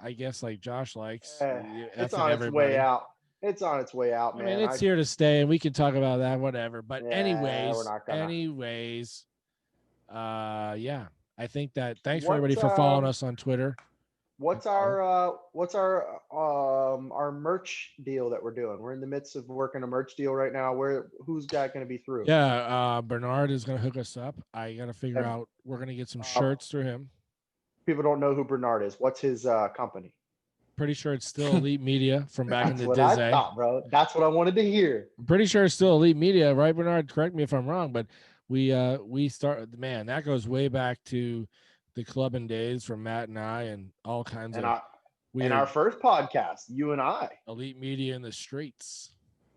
I guess like Josh likes. It's on its way out. It's on its way out, man. I mean, it's here to stay, and we can talk about that, whatever. But Yeah, anyways, we're not gonna. yeah. I think that thanks for everybody for following us on Twitter. what's our merch deal that we're doing? We're in the midst of working a merch deal right now. Who's that going to be through? Yeah, Bernard is gonna hook us up. I gotta figure And, out. We're gonna get some shirts through him. People don't know who Bernard is. What's his company? Pretty sure it's still Elite Media from back in That's the what I day. thought, bro. That's what I wanted to hear. I'm pretty sure it's still Elite Media, right, Bernard? Correct me if I'm wrong, but we started. Man, that goes way back to the clubbing days from Matt and I, and all kinds And of weird. our first podcast, you and I. Elite Media in the streets.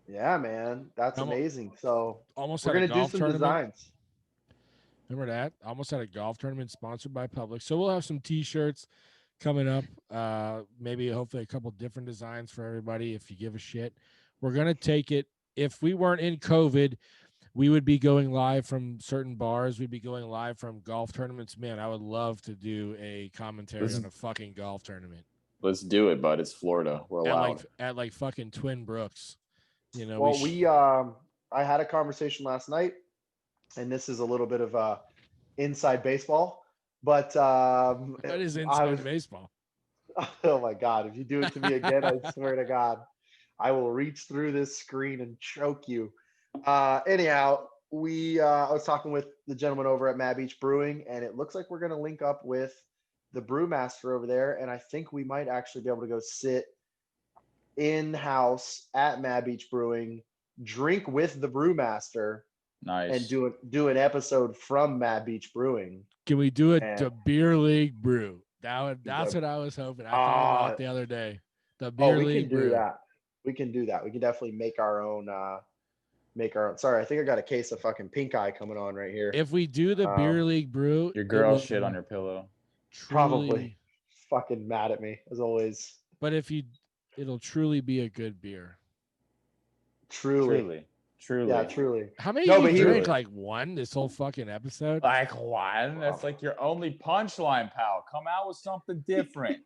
Yeah, man, that's amazing. So almost we're had gonna a golf do some tournament. designs. Remember that? Almost had a golf tournament sponsored by Public. So we'll have some T-shirts coming up. Maybe hopefully a couple different designs for everybody if you give a shit. We're gonna take it. If we weren't in COVID, we would be going live from certain bars. We'd be going live from golf tournaments. Man, I would love to do a commentary on a fucking golf tournament. Let's do it, bud. It's Florida. We're allowed. At like fucking Twin Brooks. You know, well, I had a conversation last night, and this is a little bit of inside baseball, but that is inside baseball. Oh my God, if you do it to me again, I swear to God, I will reach through this screen and choke you. Anyhow, I was talking with the gentleman over at Mad Beach Brewing, and it looks like we're going to link up with the brewmaster over there. And I think we might actually be able to go sit in-house at Mad Beach Brewing, drink with the brewmaster, nice, and do an episode from Mad Beach Brewing. Can we do it the beer league brew? That's what I was hoping. I thought about the other day. The beer league brew. We can do that. We can definitely make our own. Sorry, I think I got a case of fucking pink eye coming on right here. If we do the beer league brew, your girl shit on your pillow. Probably fucking mad at me as always. But it'll truly be a good beer. Truly. Yeah, truly. How many did you drink? Like one this whole fucking episode? Like one? That's like your only punchline, pal. Come out with something different.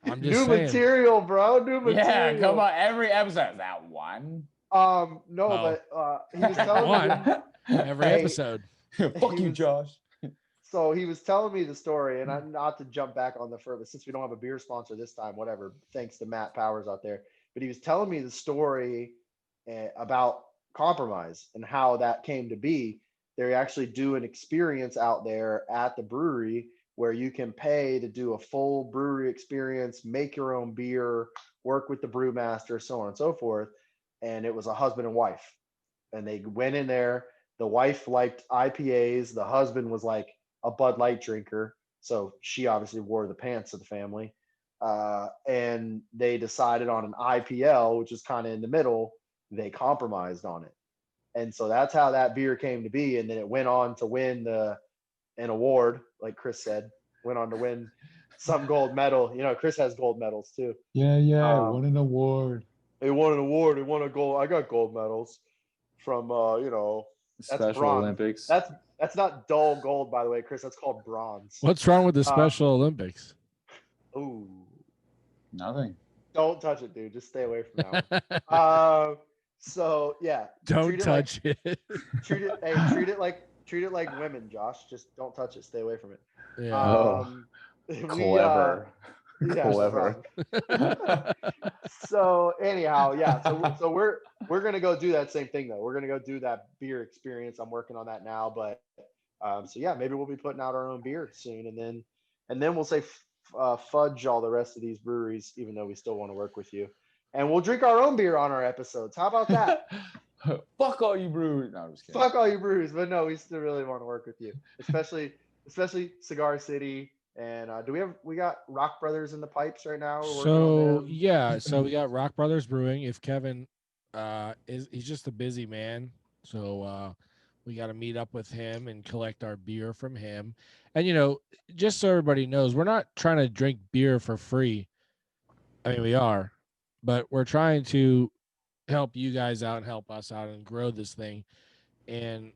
I'm just saying. Material, bro. New material. Yeah, come on. Every episode. Is that one? No, but he was telling me every episode. Fuck you, Josh. So he was telling me the story, and I'm not to jump back on the further since we don't have a beer sponsor this time, whatever, thanks to Matt Powers out there. But he was telling me the story about compromise and how that came to be. They actually do an experience out there at the brewery where you can pay to do a full brewery experience, make your own beer, work with the brewmaster, so on and so forth. And it was a husband and wife. And they went in there. The wife liked IPAs. The husband was like a Bud Light drinker. So she obviously wore the pants of the family. And they decided on an IPL, which is kind of in the middle. They compromised on it. And so that's how that beer came to be. And then it went on to win an award, like Chris said, went on to win some gold medal. You know, Chris has gold medals too. Yeah, won an award. They won an award. They won a gold. I got gold medals from Special bronze. Olympics. That's not dull gold, by the way, Chris. That's called bronze. What's wrong with the Special Olympics? Ooh, nothing. Don't touch it, dude. Just stay away from that. So yeah, don't touch it. Treat it like women, Josh. Just don't touch it. Stay away from it. Yeah. Clever. Clever. So anyhow, yeah. So we're gonna go do that same thing though. We're gonna go do that beer experience. I'm working on that now, but so yeah, maybe we'll be putting out our own beer soon, and then we'll say fudge all the rest of these breweries, even though we still want to work with you, and we'll drink our own beer on our episodes. How about that? Fuck all you breweries. No, I'm just kidding. Fuck all you breweries, but no, we still really want to work with you, especially Cigar City. And we got Rock Brothers in the pipes right now? So we got Rock Brothers Brewing. If Kevin he's just a busy man, so we got to meet up with him and collect our beer from him. And just so everybody knows, we're not trying to drink beer for free. I mean, we are, but we're trying to help you guys out and help us out and grow this thing. And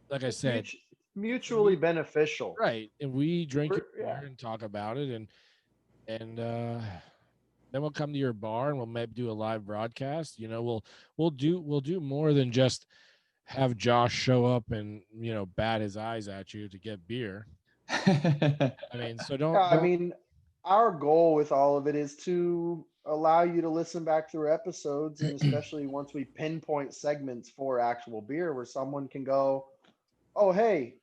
like I said, mutually beneficial, right? And we drink it and talk about it, and then we'll come to your bar and we'll maybe do a live broadcast. We'll do more than just have Josh show up and bat his eyes at you to get beer. I mean, so Yeah, I don't mean, our goal with all of it is to allow you to listen back through episodes, and especially once we pinpoint segments for actual beer where someone can go, oh, hey,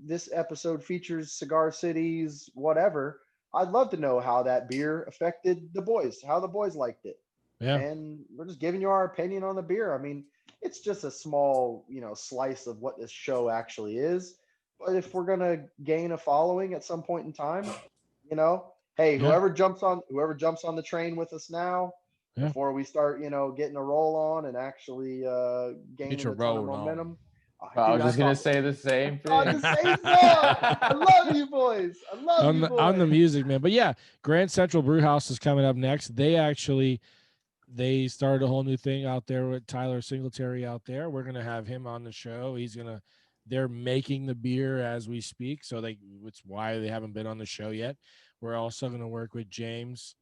this episode features Cigar Cities, whatever. I'd love to know how that beer affected the boys, how the boys liked it. yeah. And we're just giving you our opinion on the beer. I mean, it's just a small, slice of what this show actually is. But if we're gonna gain a following at some point in time, hey, Yeah. whoever jumps on the train with us now, Yeah. before we start, getting a roll on and actually Get gaining your a ton of roll on. momentum. I Dude, was just gonna say the same thought thing. the same thing. I love you boys. I love on you on the boys. music, man. But yeah, Grand Central Brew House is coming up next. They started a whole new thing out there with Tyler Singletary out there. We're gonna have him on the show. They're making the beer as we speak, so it's why they haven't been on the show yet. We're also gonna work with James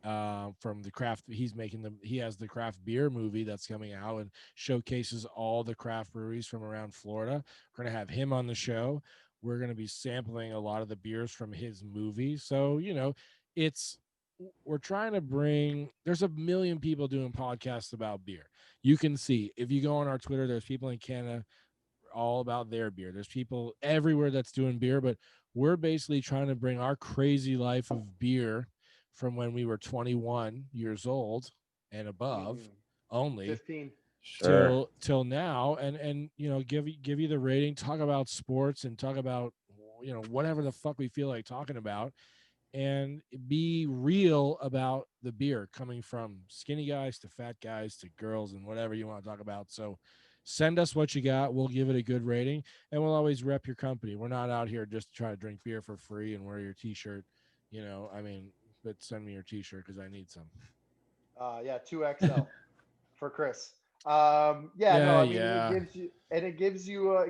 from the craft. He has the craft beer movie that's coming out and showcases all the craft breweries from around Florida. We're gonna have him on the show. We're gonna be sampling a lot of the beers from his movie. So it's we're trying to bring. There's a million people doing podcasts about beer. You can see if you go on our Twitter. There's people in Canada all about their beer. There's people everywhere that's doing beer, but we're basically trying to bring our crazy life of beer from when we were 21 years old and above only 15. Sure. till now, and give you the rating, talk about sports and talk about whatever the fuck we feel like talking about, and be real about the beer, coming from skinny guys to fat guys to girls and whatever you want to talk about. So send us what you got. We'll give it a good rating, and we'll always rep your company. We're not out here just to try to drink beer for free and wear your t-shirt, but send me your t-shirt because I need some. Yeah, 2XL for Chris. Yeah, I mean, yeah. it gives you a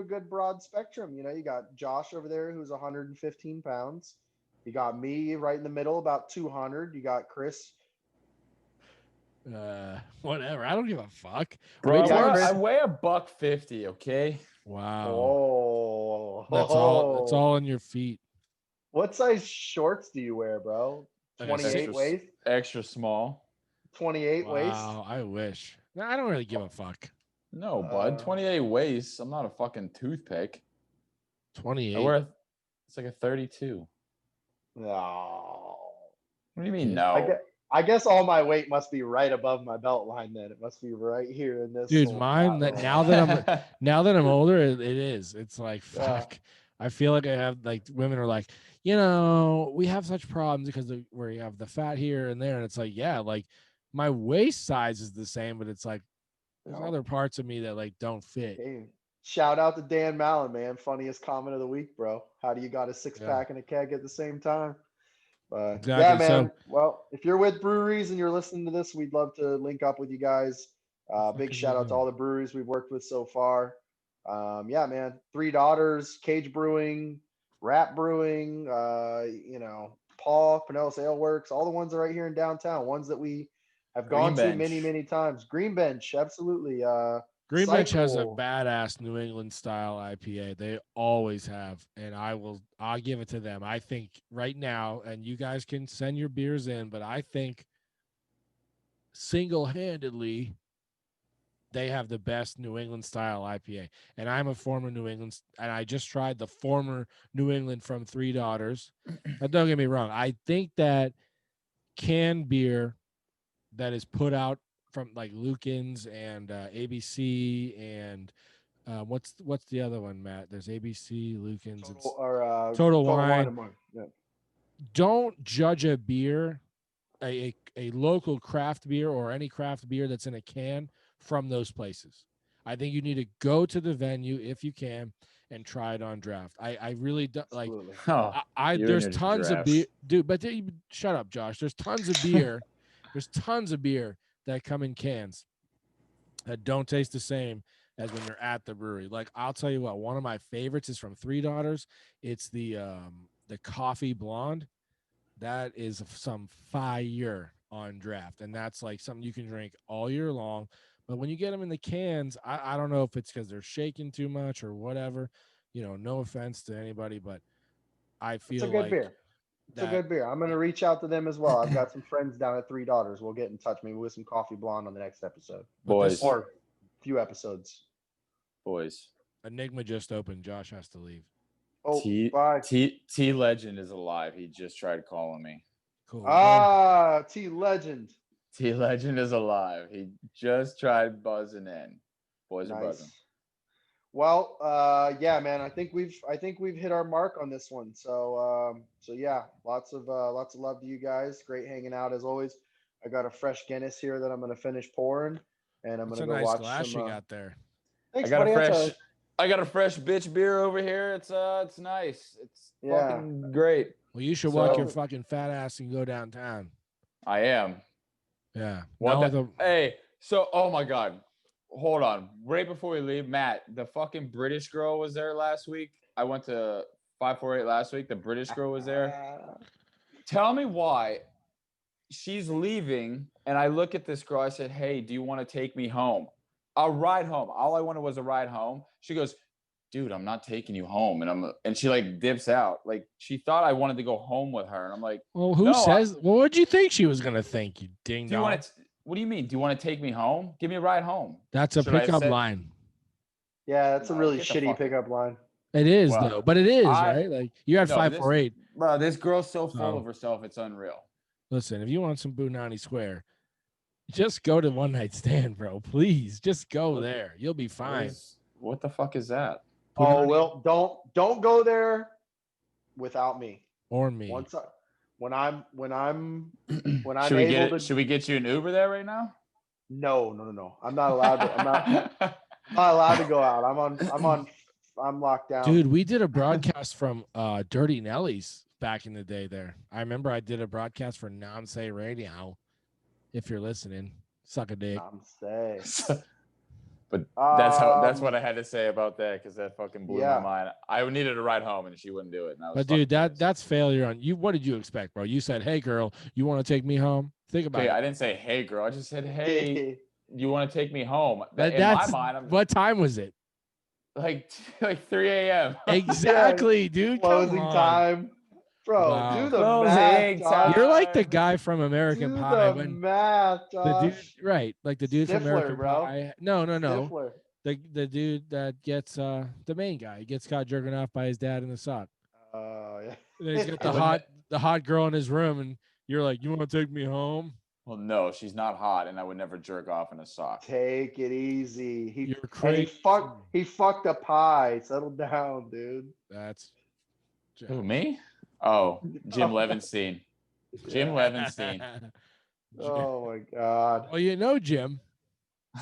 good broad spectrum. You got Josh over there who's 115 pounds. You got me right in the middle, about 200. You got Chris. Whatever. I don't give a fuck. Bro, Wait till I weigh $150, okay? Wow. Oh, That's all in your feet. What size shorts do you wear, bro? Like a 28 waist? Extra small. 28 waist? Wow, I wish. No, I don't really give a fuck. No, bud. 28 waist. I'm not a fucking toothpick. 28. It's like a 32. No. What do you mean, Yeah. no? I guess all my weight must be right above my belt line. Then it must be right here in this. Dude, little mine fat now roll. that I'm older, it is. It's like Yeah. fuck. I feel like I have women are like, we have such problems because where you have the fat here and there, and it's like, yeah, like my waist size is the same, but it's like there's other parts of me that don't fit. Hey, shout out to Dan Mallon, man. Funniest comment of the week, bro. How do you got a six pack and a keg at the same time? But Exactly. yeah, man. So, Well, if you're with breweries and you're listening to this, we'd love to link up with you guys. Big shout out to all the breweries we've worked with so far. Yeah, man. Three Daughters, Cage Brewing, Rat Brewing, Paul, Pinellas Ale Works, all the ones that are right here in downtown, ones that we have gone to many, many times. Green Bench, absolutely. Green Bench has a Cycle. badass New England style IPA. They always have, and I'll give it to them. I think right now, and you guys can send your beers in, but I think single-handedly they have the best New England style IPA. And I'm a former New England, and I just tried the former New England from Three Daughters. Now, don't get me wrong. I think that canned beer that is put out from like Lucan's and ABC and what's the other one, Matt? There's ABC, Lucan's, Total Wine. Yeah. Don't judge a beer, a local craft beer or any craft beer that's in a can from those places. I think you need to go to the venue if you can and try it on draft. I really do, like. There's tons of beer, dude. But shut up, Josh. There's tons of beer. There's tons of beer that come in cans that don't taste the same as when you're at the brewery. Like, I'll tell you what, one of my favorites is from Three Daughters. It's the coffee blonde. That is some fire on draft, and that's like something you can drink all year long. But when you get them in the cans, I don't know if it's because they're shaking too much or whatever. no offense to anybody, but I It's feel a good like beer. It's a good beer. I'm gonna reach out to them as well. I've got some friends down at Three Daughters. We'll get in touch maybe with some coffee blonde on the next episode Boys, or a few episodes. boys. Enigma just opened. Josh has to leave. Oh, T bye. T Legend is alive. He just tried calling me. Cool. T Legend. T Legend is alive. He just tried buzzing in. Boys are buzzing. Well, yeah, man. I think we've hit our mark on this one. So yeah, lots of love to you guys. Great hanging out as always. I got a fresh Guinness here that I'm gonna finish pouring, and I'm That's gonna a go nice watch glass some. you got there. Thanks, I got buddy. a fresh bitch beer over here. It's nice. It's Yeah. fucking great. Well, you should walk your So- fucking fat ass and go downtown. I am. Yeah. What Not the- with Hey, so oh my god. Hold on. Right before we leave, Matt, the fucking British girl was there last week. I went to 548 last week. The British girl was there. Tell me why she's leaving, and I look at this girl. I said, "Hey, do you want to take me home? A ride home. All I wanted was a ride home." She goes, "Dude, I'm not taking you home." And she like dips out. Like she thought I wanted to go home with her, and I'm like, well, who No, says? Well, what'd you think she was gonna think? You ding "Do you dong. want to? What do you mean? Do you want to take me home? Give me a ride home." That's a Should I pickup say- line. Yeah, that's a No, really get the shitty fuck- pickup line. It is Well, though, but it is I- right. Like you had No, but 548. Bro, this girl's so full So- of herself. It's unreal. Listen, if you want some Bunani Square, just go to One Night Stand, bro. Please, just go What- there. You'll be fine. What the fuck is that? Oh well, don't go there without me. Or me. When I'm Should we able to. Should we get you an Uber there right now? No. I'm not allowed to. I'm not allowed to go out. I'm locked down. Dude, we did a broadcast from Dirty Nelly's back in the day there. I remember I did a broadcast for Non-Say Radio. If you're listening, suck a dick. I'm saying. But that's what I had to say about that because that fucking blew Yeah. my mind. I needed a ride home and she wouldn't do it. And I was But dude, fucking pissed. that's failure on you. What did you expect, bro? You said, "Hey, girl, you want to take me home?" Think about Okay, it. I didn't say hey girl. I just said hey. You want to take me home? But In that's my mind, I'm what time was it? like 3 a.m. Exactly, dude. Come Closing on. time. Bro, Wow. do the Closing math, Josh. You're like the guy from American Do Pie the when math, the Josh. dude, right? Like the dude from Stifler, American bro. Pie. No. Stifler. The dude that gets the main guy gets caught jerking off by his dad in the sock. Oh yeah. And then he's got Wouldn't the hot girl in his room, and you're like, "You want to take me home?" Well, no, she's not hot, and I would never jerk off in a sock. Take it easy. You're And crazy. he fucked a pie. Settle down, dude. That's Who, me? Oh, Jim Levinstein. Jim Levinstein. Oh my god. Well, you know, Jim.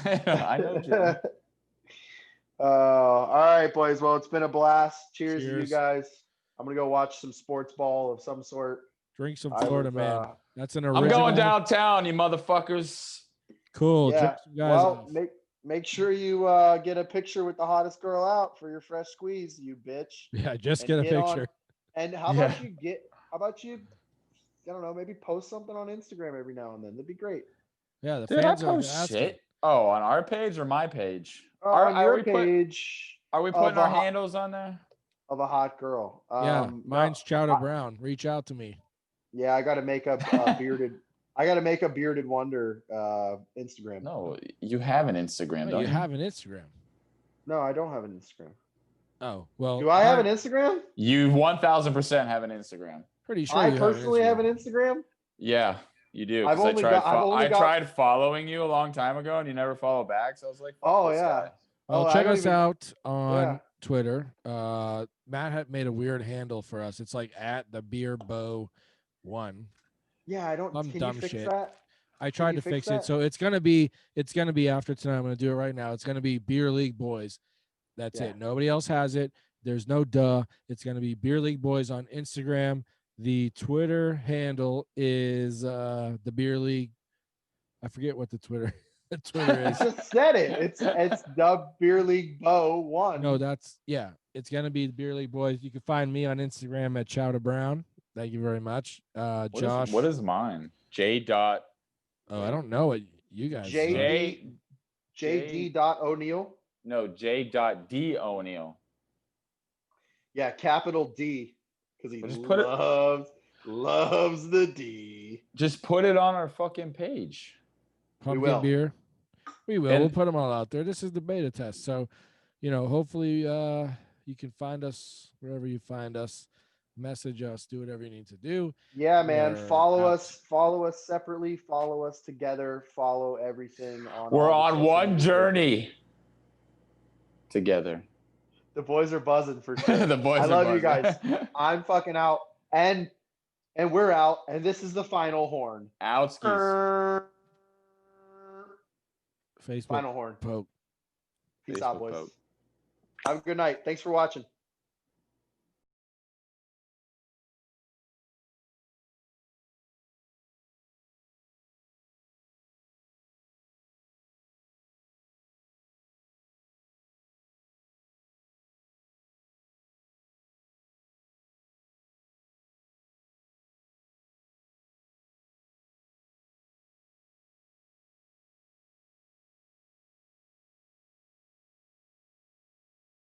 I know Jim. All right, boys. Well, it's been a blast. Cheers to you Cheers. guys. I'm gonna go watch some sports ball of some sort. Drink some I Florida was, man. That's an original. I'm going downtown, you motherfuckers. Cool. Yeah. Drink some guys Well, off. make sure you get a picture with the hottest girl out for your fresh squeeze, you bitch. Yeah, just and get a get on- picture. And how about you I don't know, maybe post something on Instagram every now and then. That'd be great. Yeah, the Dude, I fans are post asking. shit. Oh, on our page or my page? On are your we page Are we of putting a our hot- handles on there? of a hot girl. Yeah, No, mine's Chowder I- Brown. Reach out to me. Yeah, I got to make a bearded wonder Instagram. No, you have an Instagram, Oh, don't you you? have an Instagram. No, I don't have an Instagram. Oh, well. Do I have an Instagram? You 1000% have an Instagram. Pretty sure I you personally have an Instagram. Instagram. Yeah, you do. I've 'cause only got- I tried following you a long time ago, and you never follow back. So I was like, fuck Oh, this yeah. guy. Well, Oh, I check don't us even- out on Yeah. Twitter. Matt had made a weird handle for us. It's like at the beer bow 1. Yeah, I don't. Some Can dumb you fix shit. that? I tried you to fix fix it, that? so it's gonna be after tonight. I'm gonna do it right now. It's gonna be Beer League Boys. That's Yeah. it. Nobody else has it. There's no duh. It's gonna be Beer League Boys on Instagram. The Twitter handle is the Beer League. I forget what the Twitter the Twitter I is. just said it. It's the Beer League Bow 1. No, it's gonna be the Beer League Boys. You can find me on Instagram at Chowder Brown. Thank you very much. Josh. What is mine? J. Dot. Oh, I don't know what you guys. JD J- JD. O'Neil. No, J. Dot D. O'Neil. Yeah, capital D, because he Just put it- loves the D. Just put it on our fucking page. Pumpkin will. beer. We will. And- We'll put them all out there. This is the beta test. So, hopefully you can find us wherever you find us. Message us. Do whatever you need to do. Yeah, man. We're Follow out. us. Follow us separately. Follow us together. Follow everything on. We're all the on social one media journey together. pages. The boys are buzzing for sure. The boys I are love you buzzing. guys. I'm fucking out, and we're out. And this is the final horn. Outskis. Facebook Final horn. poke. Peace Facebook out, boys. poke. Have a good night. Thanks for watching.